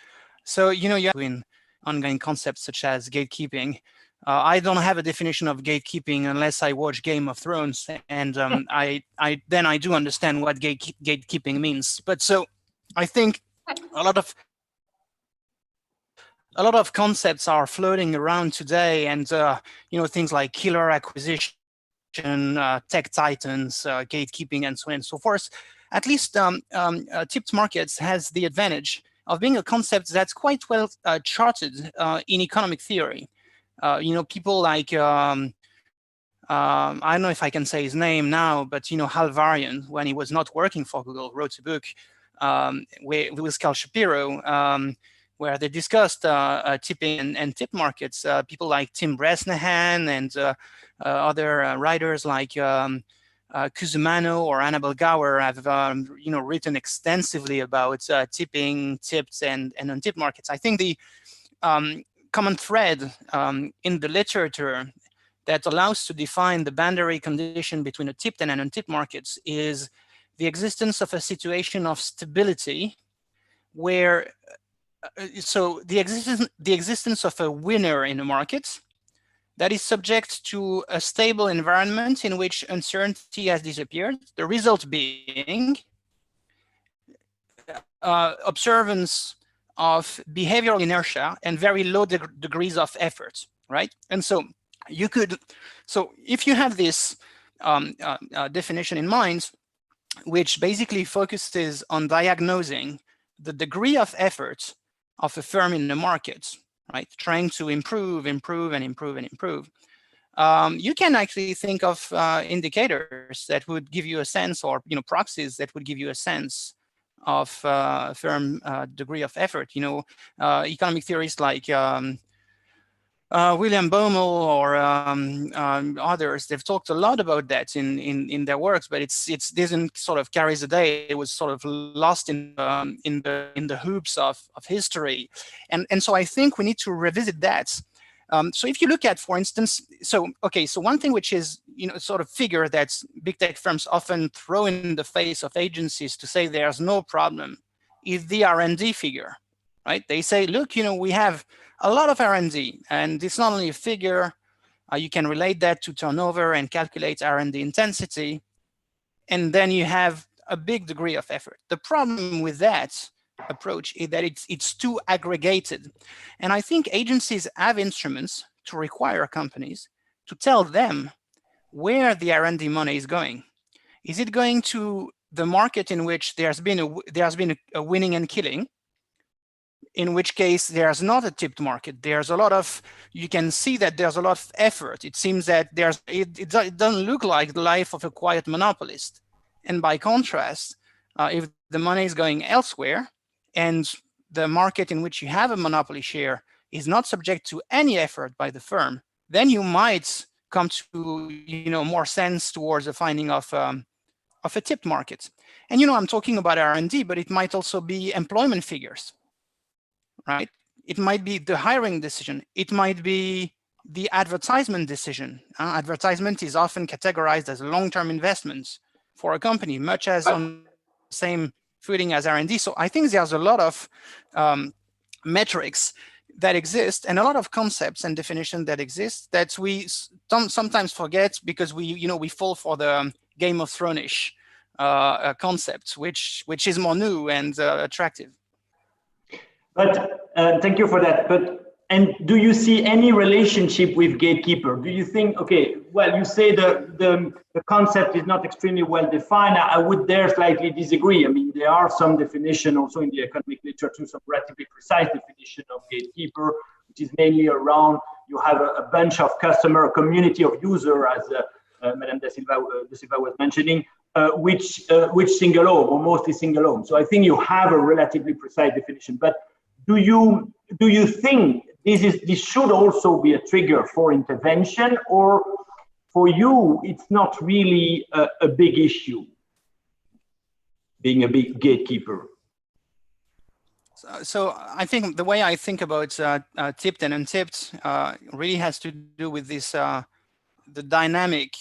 So, you know, you're in ongoing concepts such as gatekeeping. I don't have a definition of gatekeeping unless I watch Game of Thrones, and I do understand what gatekeeping means. But so I think a lot of concepts are floating around today, and you know, things like killer acquisition, tech titans, gatekeeping, and so on and so forth. At least tipped markets has the advantage of being a concept that's quite well charted in economic theory. You know, people like I don't know if I can say his name now, but you know, Hal Varian, when he was not working for Google, wrote a book with Carl Shapiro, where they discussed tipping and tip markets. People like Tim Bresnahan and other writers like Cusumano or Annabelle Gower have you know, written extensively about tipping, tips, and untipped markets. I think the common thread in the literature that allows to define the boundary condition between a tipped and an untipped markets is the existence of a situation of stability where so the existence of a winner in a market that is subject to a stable environment in which uncertainty has disappeared, the result being observance of behavioral inertia and very low degrees of effort, right? And so you could, so if you have this definition in mind, which basically focuses on diagnosing the degree of effort of a firm in the market, right? Trying to improve, you can actually think of indicators that would give you a sense, or you know, proxies that would give you a sense of firm degree of effort. You know, economic theorists like William Baumol or others, they've talked a lot about that in their works, but it doesn't sort of carries the day. It was sort of lost in the hoops of history, and so I think we need to revisit that. So if you look at, for instance, so one thing which is, you know, sort of figure that big tech firms often throw in the face of agencies to say there's no problem is the R&D figure, right? They say, look, you know, we have a lot of R&D, and it's not only a figure. You can relate that to turnover and calculate R&D intensity, and then you have a big degree of effort. The problem with that approach is that it's too aggregated, and I think agencies have instruments to require companies to tell them where the R&D money is going. Is it going to the market in which there's been a winning and killing? In which case there's not a tipped market. There's a lot of, you can see that there's a lot of effort. It seems that it doesn't look like the life of a quiet monopolist. And by contrast, if the money is going elsewhere and the market in which you have a monopoly share is not subject to any effort by the firm, then you might come to, you know, more sense towards the finding of a tipped market. And, you know, I'm talking about R&D, but it might also be employment figures, right? It might be the hiring decision. It might be the advertisement decision. Advertisement is often categorized as long-term investments for a company, much as on the same footing as R&D. So I think there's a lot of metrics that exist and a lot of concepts and definitions that exist that we sometimes forget because we fall for the Game of Thrones-ish concept, which is more new and attractive. But thank you for that. And do you see any relationship with gatekeeper? Do you think, okay, well, you say the concept is not extremely well defined. I would there slightly disagree. I mean, there are some definition also in the economic literature, some relatively precise definition of gatekeeper, which is mainly around you have a bunch of customer, a community of user, as Madame de Silva was mentioning, which single home or mostly single home. So I think you have a relatively precise definition. But do you think this should also be a trigger for intervention, or for you it's not really a big issue being a big gatekeeper? So I think the way I think about tipped and untipped really has to do with this the dynamic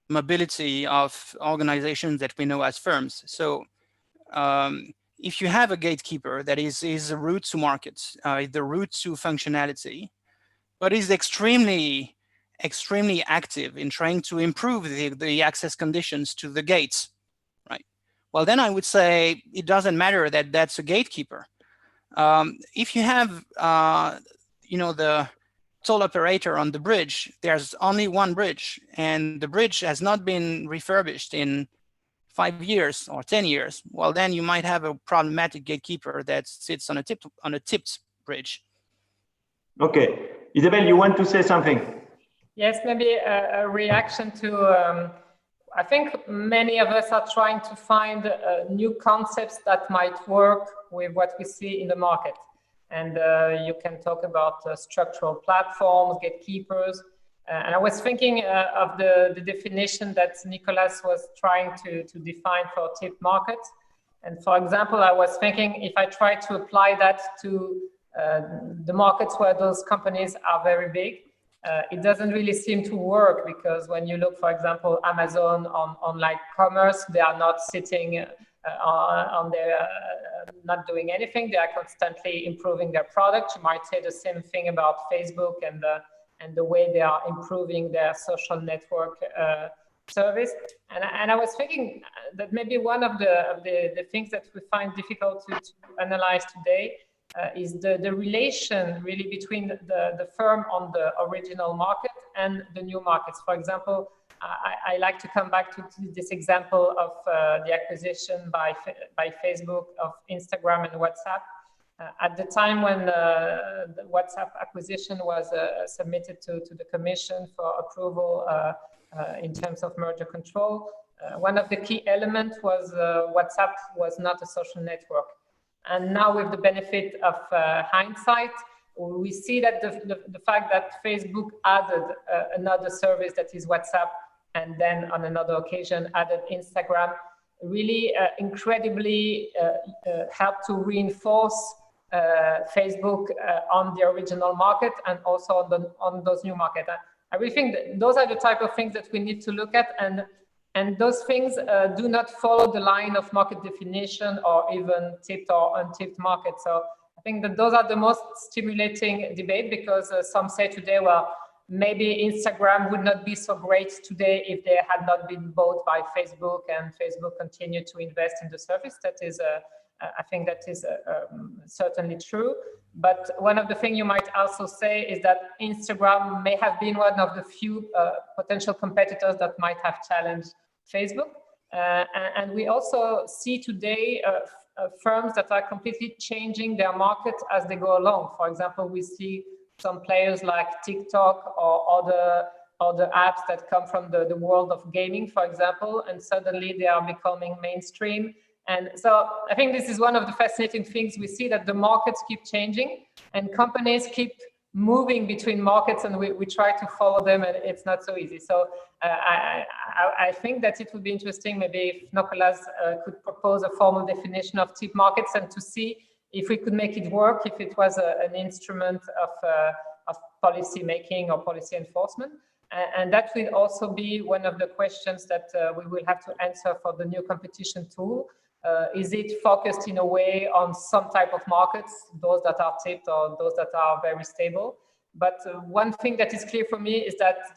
mobility of organizations that we know as firms. So if you have a gatekeeper that is a route to market, the route to functionality, but is extremely active in trying to improve the access conditions to the gates, right? Well, then I would say it doesn't matter that that's a gatekeeper. If you have, the toll operator on the bridge, there's only one bridge, and the bridge has not been refurbished in 5 years or 10 years, well, then you might have a problematic gatekeeper that sits on a tipped bridge. Okay, Isabelle, you want to say something? Yes, maybe a reaction to. I think many of us are trying to find new concepts that might work with what we see in the market, and you can talk about structural platforms, gatekeepers. And I was thinking of the definition that Nicolas was trying to define for tipped markets. And for example, I was thinking if I try to apply that to the markets where those companies are very big, it doesn't really seem to work, because when you look, for example, Amazon on online commerce, they are not sitting on their, not doing anything. They are constantly improving their product. You might say the same thing about Facebook and the way they are improving their social network service. And I was thinking that maybe one of the things that we find difficult to analyze today is the relation really between the firm on the original market and the new markets. For example, I like to come back to this example of the acquisition by Facebook of Instagram and WhatsApp. At the time when the WhatsApp acquisition was submitted to the Commission for approval in terms of merger control, one of the key elements was WhatsApp was not a social network. And now, with the benefit of hindsight, we see that the fact that Facebook added another service that is WhatsApp, and then on another occasion added Instagram, really incredibly helped to reinforce Facebook on the original market and also on those new markets. I really think that those are the type of things that we need to look at, and those things do not follow the line of market definition or even tipped or untipped market. So I think that those are the most stimulating debate, because some say today, well, maybe Instagram would not be so great today if they had not been bought by Facebook and Facebook continued to invest in the service. That is I think that is certainly true. But one of the things you might also say is that Instagram may have been one of the few potential competitors that might have challenged Facebook. And we also see today firms that are completely changing their market as they go along. For example, we see some players like TikTok or other apps that come from the world of gaming, for example, and suddenly they are becoming mainstream. And so I think this is one of the fascinating things we see, that the markets keep changing and companies keep moving between markets, and we try to follow them, and it's not so easy. So I think that it would be interesting maybe if Nicolas could propose a formal definition of tip markets, and to see if we could make it work, if it was an instrument of policy making or policy enforcement. And that will also be one of the questions that we will have to answer for the new competition tool. Is it focused in a way on some type of markets, those that are tipped or those that are very stable? But one thing that is clear for me is that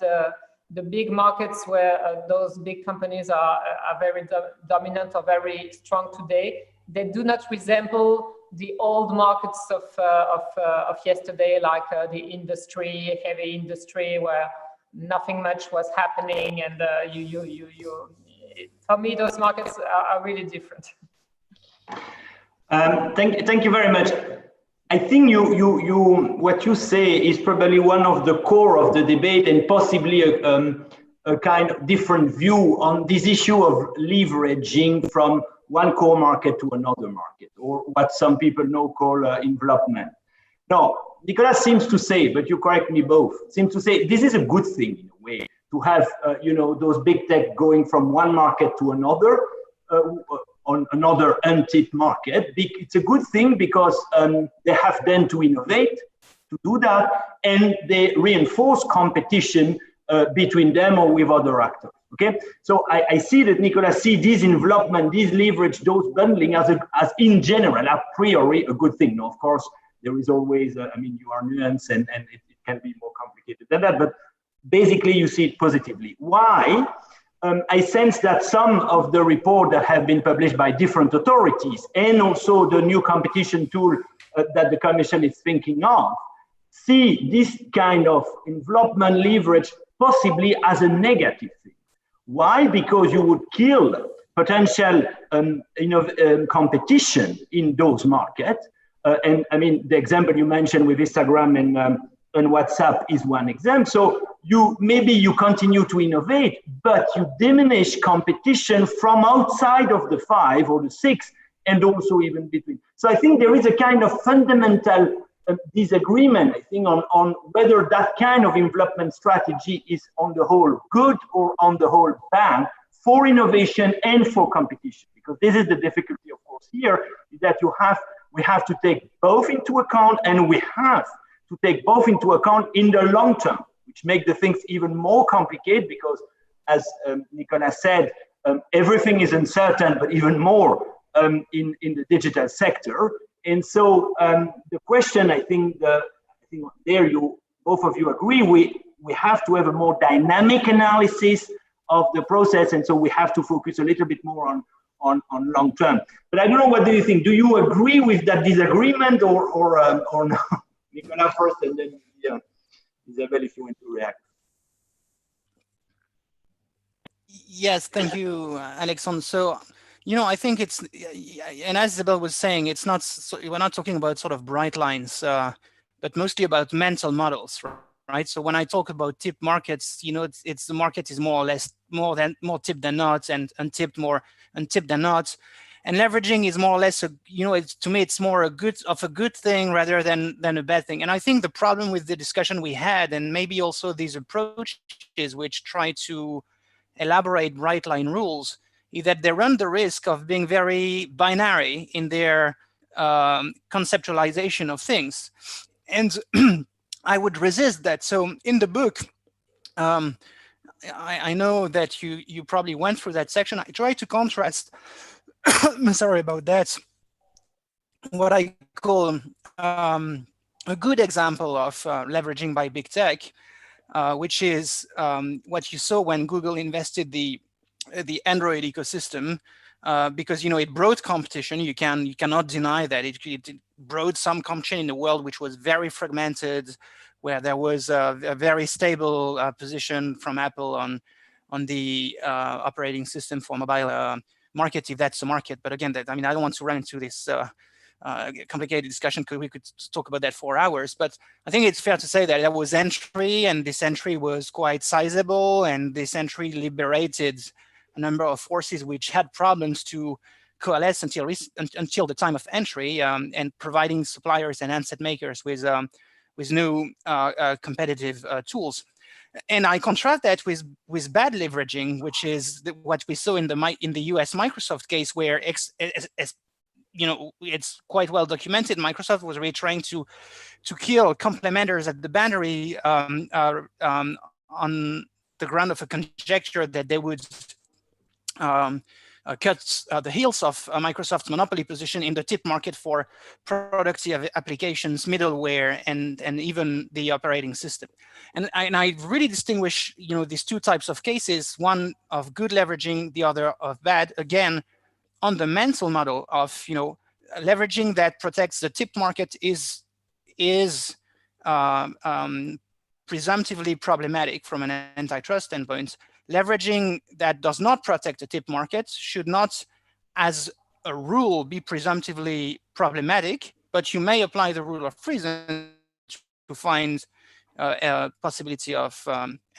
the big markets where those big companies are very dominant or very strong today, they do not resemble the old markets of yesterday, like the industry, heavy industry, where nothing much was happening, and for me, those markets are really different. Thank you very much. I think what you say is probably one of the core of the debate, and possibly a kind of different view on this issue of leveraging from one core market to another market, or what some people now call envelopment. Now, Nicolas seems to say, but you correct me both, seems to say this is a good thing in a way, to have those big tech going from one market to another, on another untipped market. It's a good thing because they have then to innovate to do that, and they reinforce competition between them or with other actors. Okay, so I see that Nicolas see this envelopment, this leverage, those bundling as in general, a priori, a good thing. Now, of course, there is always, you are nuanced, and it can be more complicated than that, but basically you see it positively. Why? I sense that some of the reports that have been published by different authorities, and also the new competition tool that the Commission is thinking of, see this kind of envelopment leverage possibly as a negative thing. Why? Because you would kill potential competition in those markets. And I mean, the example you mentioned with Instagram and WhatsApp is one example. So maybe you continue to innovate, but you diminish competition from outside of the 5 or the 6, and also even between. So I think there is a kind of fundamental disagreement, I think, on whether that kind of envelopment strategy is on the whole good or on the whole bad for innovation and for competition. Because this is the difficulty, of course, here, is that we have to take both into account, and we have to take both into account in the long term, which make the things even more complicated, because as Nicolas said, everything is uncertain, but even more in the digital sector. And so the question, I think there both of you agree, we have to have a more dynamic analysis of the process, and so we have to focus a little bit more on long term. But I don't know, what do you think? Do you agree with that disagreement, or no? Nicolas first, and then Isabelle, if you want to react. Yes, thank you, Alexandre. So, I think it's, and as Isabelle was saying, it's not, we're not talking about sort of bright lines, but mostly about mental models, right? So when I talk about tip markets, it's the market is more or less more tipped than not, and untipped more untipped than not. And leveraging is more or less to me, it's more a good thing rather than a bad thing. And I think the problem with the discussion we had, and maybe also these approaches which try to elaborate bright line rules, is that they run the risk of being very binary in their conceptualization of things. And I would resist that. So in the book, I know that you probably went through that section. I try to contrast, sorry about that, what I call a good example of leveraging by big tech, which is what you saw when Google invested the Android ecosystem, because it brought competition. You cannot deny that it brought some competition in the world which was very fragmented, where there was a very stable position from Apple on the operating system for mobile market, if that's the market. But again, I don't want to run into this complicated discussion, because we could talk about that for hours. But I think it's fair to say that there was entry, and this entry was quite sizable, and this entry liberated a number of forces which had problems to coalesce until the time of entry, and providing suppliers and handset makers with new competitive tools. And I contrast that with bad leveraging, which is what we saw in the US Microsoft case, where you know, it's quite well documented. Microsoft was really trying to kill complementers at the boundary on the ground of a conjecture that they would cut the heels of Microsoft's monopoly position in the tip market for productive applications, middleware, and even the operating system. And I really distinguish, you know, these two types of cases: one of good leveraging, the other of bad. Again, on the mental model of, you know, leveraging that protects the tip market is presumptively problematic from an antitrust standpoint. Leveraging that does not protect the tip market should not, as a rule, be presumptively problematic, but you may apply the rule of reason to find a possibility of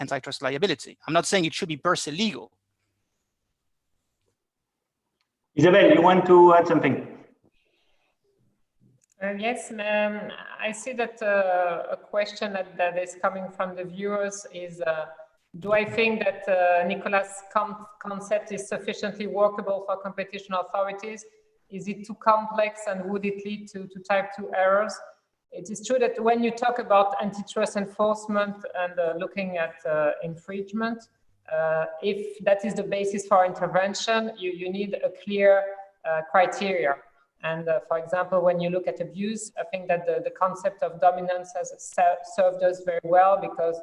antitrust liability. I'm not saying it should be per se legal. Isabelle, you want to add something? Yes, I see that a question that is coming from the viewers is, do I think that Nicolas' concept is sufficiently workable for competition authorities? Is it too complex, and would it lead to type 2 errors? It is true that when you talk about antitrust enforcement and looking at infringement, if that is the basis for intervention, you need a clear criteria. And for example, when you look at abuse, I think that the concept of dominance has served us very well, because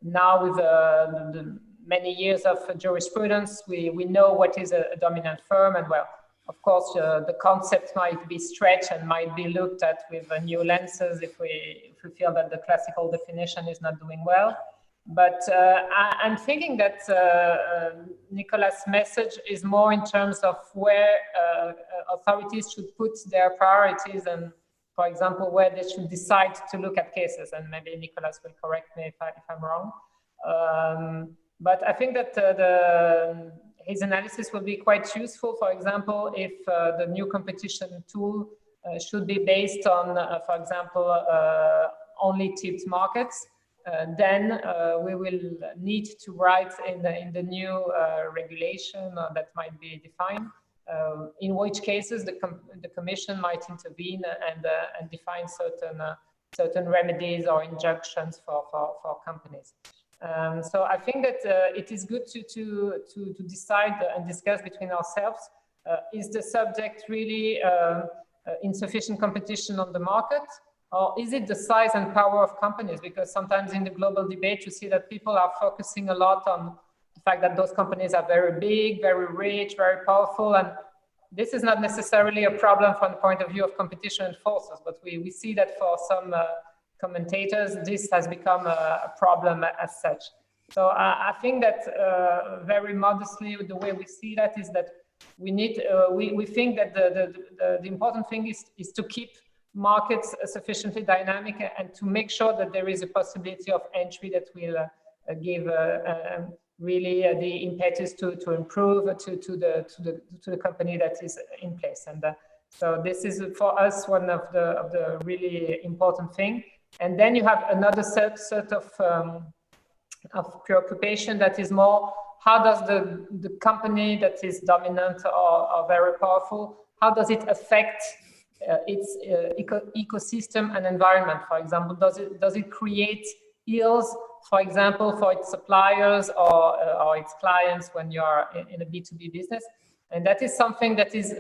now with the many years of jurisprudence, we know what is a dominant firm. And well, of course, the concept might be stretched and might be looked at with new lenses if we feel that the classical definition is not doing well. But I'm thinking that Nicolas' message is more in terms of where authorities should put their priorities, and, for example, where they should decide to look at cases. And maybe Nicolas will correct me if I'm wrong. But I think that his analysis will be quite useful. For example, if the new competition tool should be based on, for example, only tipped markets, then we will need to write in the new regulation that might be defined, in which cases the Commission might intervene and define certain remedies or injunctions for companies. So I think that it is good to decide and discuss between ourselves, is the subject really insufficient competition on the market? Or is it the size and power of companies? Because sometimes in the global debate, you see that people are focusing a lot on the fact that those companies are very big, very rich, very powerful. And this is not necessarily a problem from the point of view of competition enforcers, but we see that for some commentators, this has become a problem as such. So I think that very modestly, the way we see that is that we need, we think that the important thing is to keep markets sufficiently dynamic and to make sure that there is a possibility of entry that will give really the impetus to improve to the company that is in place. And so this is for us one of the really important thing. And then you have another set of preoccupation that is more, how does the company that is dominant or very powerful, how does it affect its ecosystem and environment? For example, does it create ills, for example, for its suppliers or its clients when you are in a B2B business? And that is something that is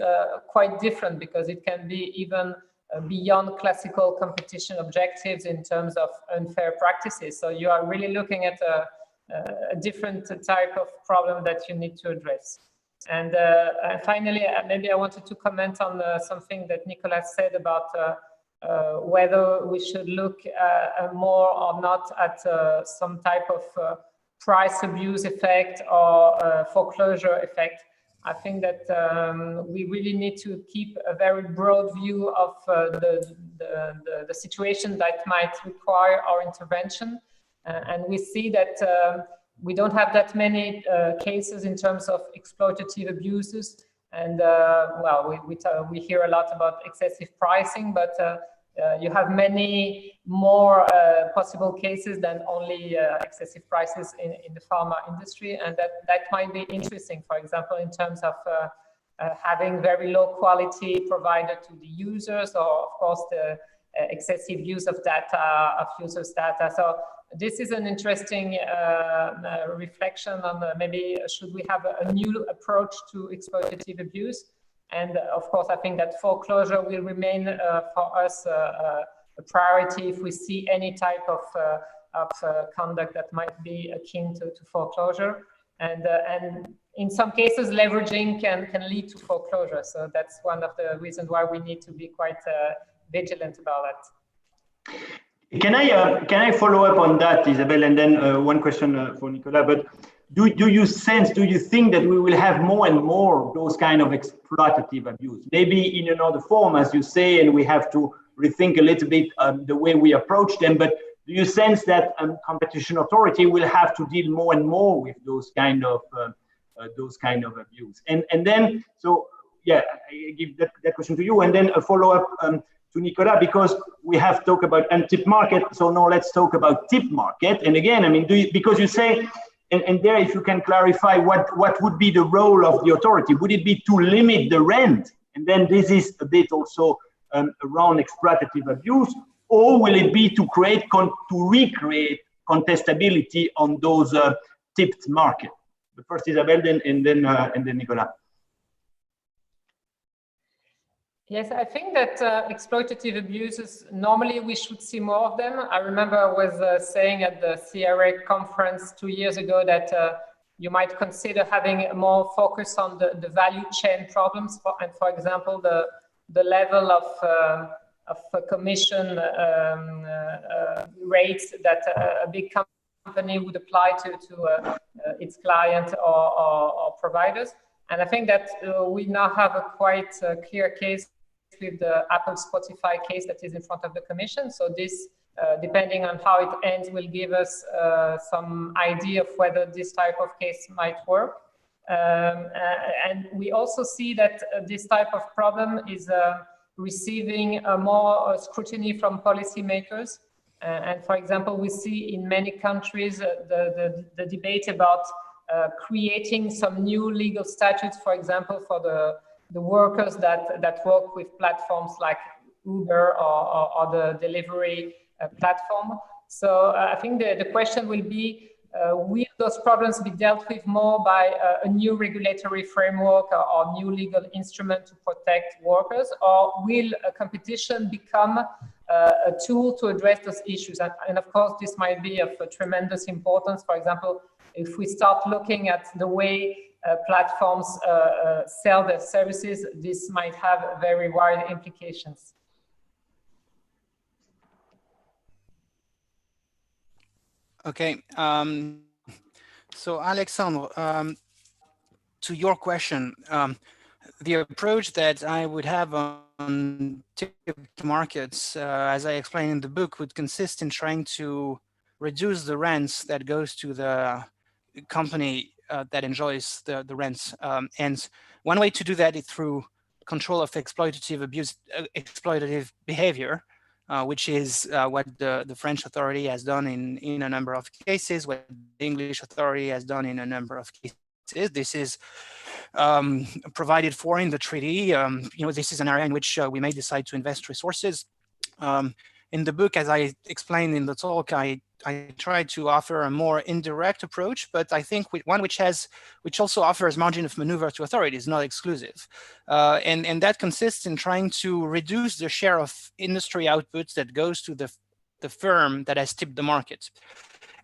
quite different, because it can be even beyond classical competition objectives in terms of unfair practices. So you are really looking at a different type of problem that you need to address. And finally, maybe I wanted to comment on something that Nicolas said about whether we should look more or not at some type of price abuse effect or foreclosure effect. I think that we really need to keep a very broad view of the situation that might require our intervention. And we see that we don't have that many cases in terms of exploitative abuses. And well, we hear a lot about excessive pricing, but you have many more possible cases than only excessive prices in the pharma industry, and that might be interesting, for example, in terms of having very low quality provided to the users, or of course the excessive use of data, of users' data. So this is an interesting reflection on maybe should we have a new approach to exploitative abuse. And of course, I think that foreclosure will remain for us a priority if we see any type of conduct that might be akin to foreclosure. And in some cases, leveraging can lead to foreclosure. So that's one of the reasons why we need to be quite vigilant about that. Can I follow up on that, Isabelle, and then one question for Nicolas? But do you think that we will have more and more those kind of exploitative abuse, maybe in another form, as you say, and we have to rethink a little bit the way we approach them? But do you sense that competition authority will have to deal more and more with those kind of abuse? And then, so yeah, I give that question to you, and then a follow up to Nicolas, because we have talked about untipped market. So now let's talk about tipped market. And again, I mean, because you say, and there, if you can clarify what would be the role of the authority? Would it be to limit the rent? And then this is a bit also around exploitative abuse, or will it be to recreate contestability on those tipped market? The first Isabelle, and then Nicolas. Yes, I think that exploitative abuses, normally we should see more of them. I remember I was saying at the CERRE conference 2 years ago that you might consider having more focus on the value chain problems, and for example, the level of commission rates that a big company would apply to its client or providers. And I think that we now have a quite clear case with the Apple Spotify case that is in front of the Commission. So this, depending on how it ends, will give us some idea of whether this type of case might work. And we also see that this type of problem is receiving more scrutiny from policymakers. And for example, we see in many countries the debate about creating some new legal statutes, for example, for the workers that work with platforms like Uber or the delivery platform. So I think the question will be, will those problems be dealt with more by a new regulatory framework or new legal instrument to protect workers, or will a competition become a tool to address those issues? And of course, this might be of tremendous importance. For example, if we start looking at the way platforms sell their services, this might have very wide implications. Okay, so Alexandre, to your question, the approach that I would have on tipped markets, as I explained in the book, would consist in trying to reduce the rents that goes to the company that enjoys the rents. And one way to do that is through control of exploitative behavior, which is what the French authority has done in a number of cases, what the English authority has done in a number of cases. This is provided for in the treaty. This is an area in which we may decide to invest resources. In the book, as I explained in the talk, I try to offer a more indirect approach, but I think one which also offers margin of maneuver to authorities, not exclusive. And that consists in trying to reduce the share of industry outputs that goes to the firm that has tipped the market.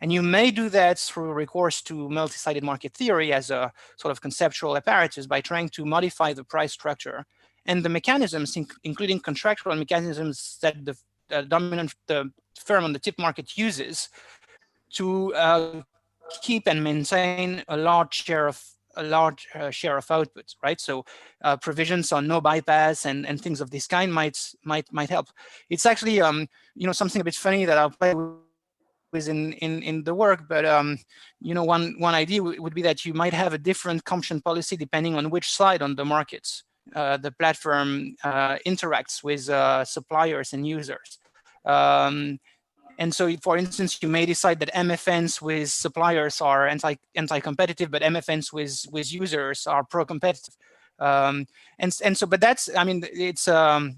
And you may do that through recourse to multi-sided market theory as a sort of conceptual apparatus by trying to modify the price structure and the mechanisms, including contractual mechanisms that the firm on the tip market uses to keep and maintain a large share of output, right? So provisions on no bypass and things of this kind might help. It's actually something a bit funny that I'll play with in the work, but one idea would be that you might have a different competition policy depending on which side on the markets the platform interacts with suppliers and users. And so, for instance, you may decide that MFNs with suppliers are anti-competitive, but MFNs with users are pro-competitive. But that's, I mean, it's a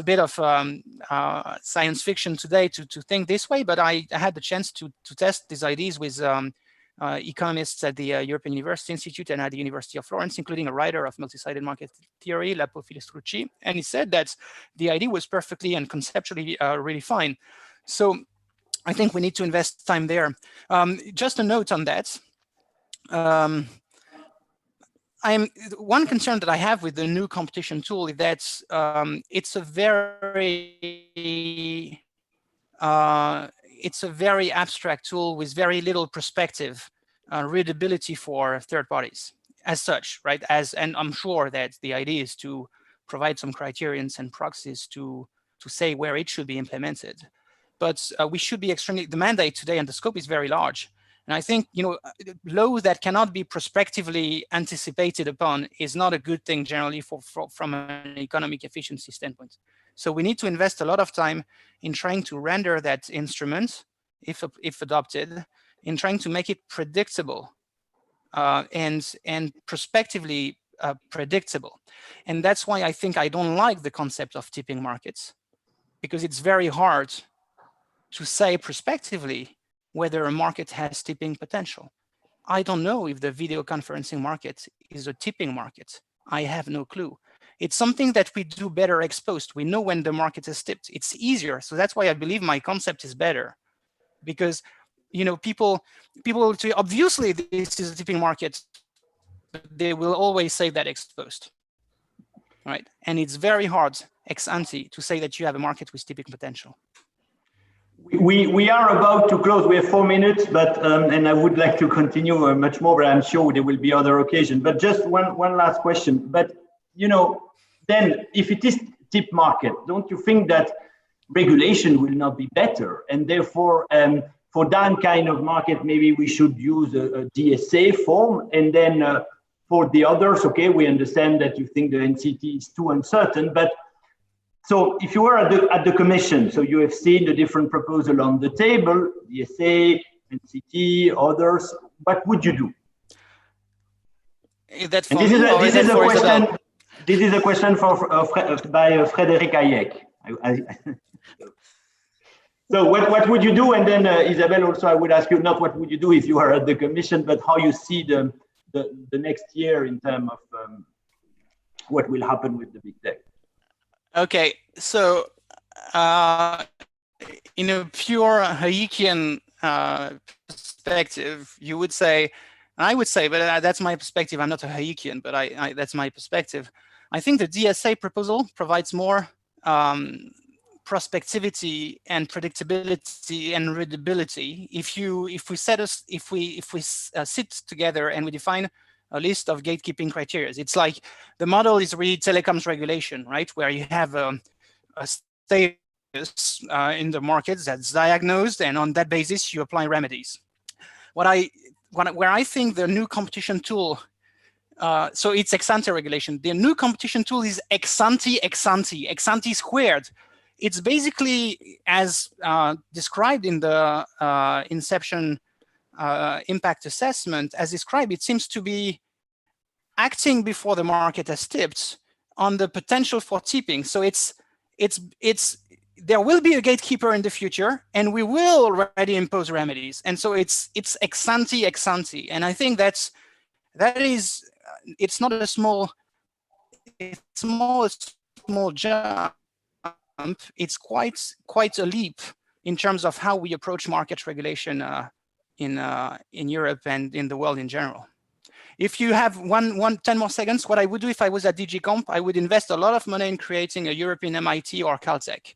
bit of science fiction today to think this way. But I had the chance to test these ideas with economists at the European University Institute and at the University of Florence, including a writer of multi-sided market theory, Lapo Filistrucci. And he said that the idea was perfectly and conceptually really fine. So I think we need to invest time there. Just a note on that. One concern that I have with the new competition tool is that it's a very abstract tool with very little perspective, readability for third parties as such, right? And I'm sure that the idea is to provide some criterions and proxies to say where it should be implemented. But we should be the mandate today and the scope is very large. And I think, laws that cannot be prospectively anticipated upon is not a good thing generally from an economic efficiency standpoint. So we need to invest a lot of time in trying to render that instrument, if adopted, in trying to make it predictable and prospectively predictable. And that's why I think I don't like the concept of tipping markets, because it's very hard to say prospectively whether a market has tipping potential. I don't know if the video conferencing market is a tipping market. I have no clue. It's something that we do better ex post. We know when the market is tipped. It's easier. So that's why I believe my concept is better, because people obviously this is a tipping market, but they will always say that ex post, right? And it's very hard ex ante to say that you have a market with tipping potential. We are about to close. We have 4 minutes, but and I would like to continue much more, but I'm sure there will be other occasions. But just one last question. But then if it is tip market, don't you think that regulation will not be better? And therefore, for that kind of market, maybe we should use a DSA form. And then for the others, okay, we understand that you think the NCT is too uncertain, but so if you were at the commission, so you have seen the different proposals on the table, DSA, NCT, others, what would you do? This is a question. This is a question by Frédéric Hayek. So what would you do? And then Isabelle, also I would ask you not what would you do if you are at the commission, but how you see the next year in terms of what will happen with the big tech. Okay, so in a pure Hayekian perspective, you would say, and I would say, but that's my perspective. I'm not a Hayekian, but that's my perspective. I think the DSA proposal provides more prospectivity and predictability and readability. If we sit together and we define a list of gatekeeping criteria. It's like the model is really telecoms regulation, right? Where you have a status in the markets that's diagnosed, and on that basis, you apply remedies. Where I think the new competition tool, so it's ex-ante regulation. The new competition tool is ex-ante squared. It's basically, as described in the Inception impact assessment, as described, it seems to be acting before the market has tipped on the potential for tipping. So there will be a gatekeeper in the future, and we will already impose remedies. And so it's ex ante, and I think it's not a small jump. It's quite a leap in terms of how we approach market regulation in Europe and in the world in general. If you have 10 more seconds, what I would do if I was at DG Comp, I would invest a lot of money in creating a European MIT or Caltech.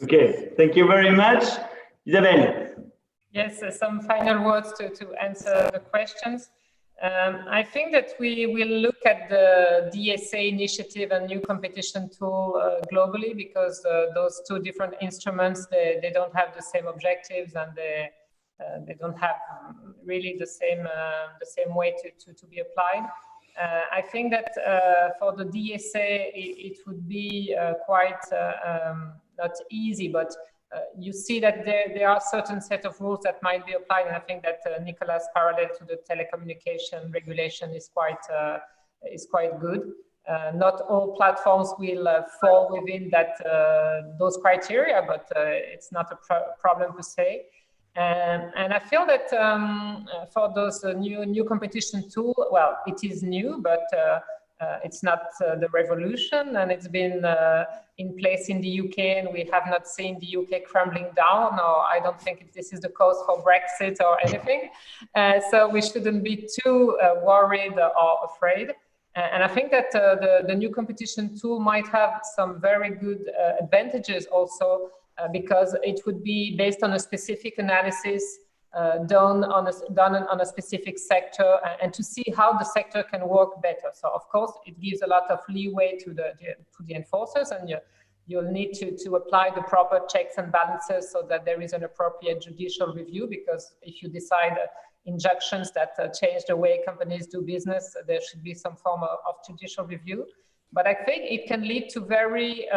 Okay, thank you very much. Isabelle. Yes, some final words to answer the questions. I think that we will look at the DSA initiative and new competition tool globally, because those two different instruments, they don't have the same objectives, and they don't have really the same way to be applied. I think that for the DSA, it would be quite not easy, but you see that there are certain set of rules that might be applied, and I think that Nicolas' parallel to the telecommunication regulation is quite good. Not all platforms will fall within those criteria, but it's not a problem per se. And I feel that for those new competition tool, well, it is new, but it's not the revolution, and it's been in place in the UK, and we have not seen the UK crumbling down, or I don't think this is the cause for Brexit or anything. So we shouldn't be too worried or afraid. And I think that the new competition tool might have some very good advantages also, because it would be based on a specific analysis done on a specific sector, and to see how the sector can work better. So of course, it gives a lot of leeway to the enforcers, and you'll need to apply the proper checks and balances so that there is an appropriate judicial review, because if you decide injunctions that change the way companies do business, there should be some form of judicial review. But I think it can lead to very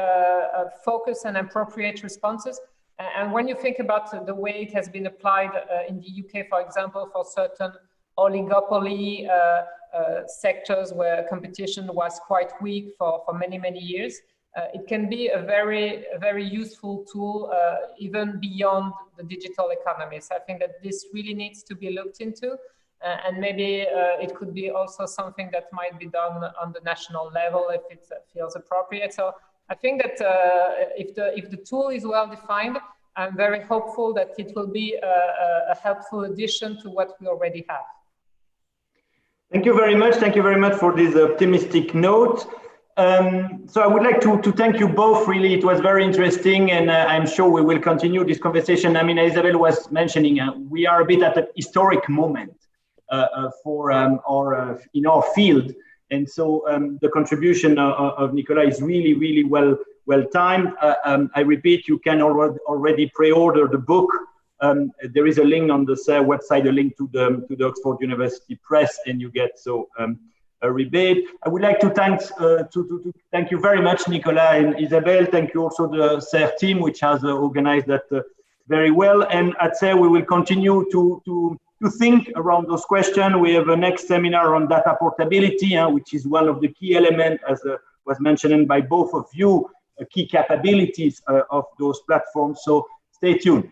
focused and appropriate responses. And when you think about the way it has been applied in the UK, for example, for certain oligopoly sectors where competition was quite weak for many, many years, it can be a very useful tool, even beyond the digital economy. So I think that this really needs to be looked into, and maybe it could be also something that might be done on the national level if it feels appropriate. So I think that if the tool is well defined, I'm very hopeful that it will be a helpful addition to what we already have. Thank you very much. Thank you very much for this optimistic note. So I would like to thank you both, really. It was very interesting, and I'm sure we will continue this conversation. I mean, Isabelle was mentioning, we are a bit at a historic moment for in our field. And so the contribution of Nicolas is really, really well timed. I repeat, you can already pre-order the book. There is a link on the CERRE website, a link to the Oxford University Press, and you get a rebate. I would like to thank you very much, Nicolas and Isabelle. Thank you also the CERRE team, which has organized that very well. And at CERRE, we will continue to think around those questions. We have a next seminar on data portability, which is one of the key elements, as was mentioned by both of you, key capabilities of those platforms. So stay tuned.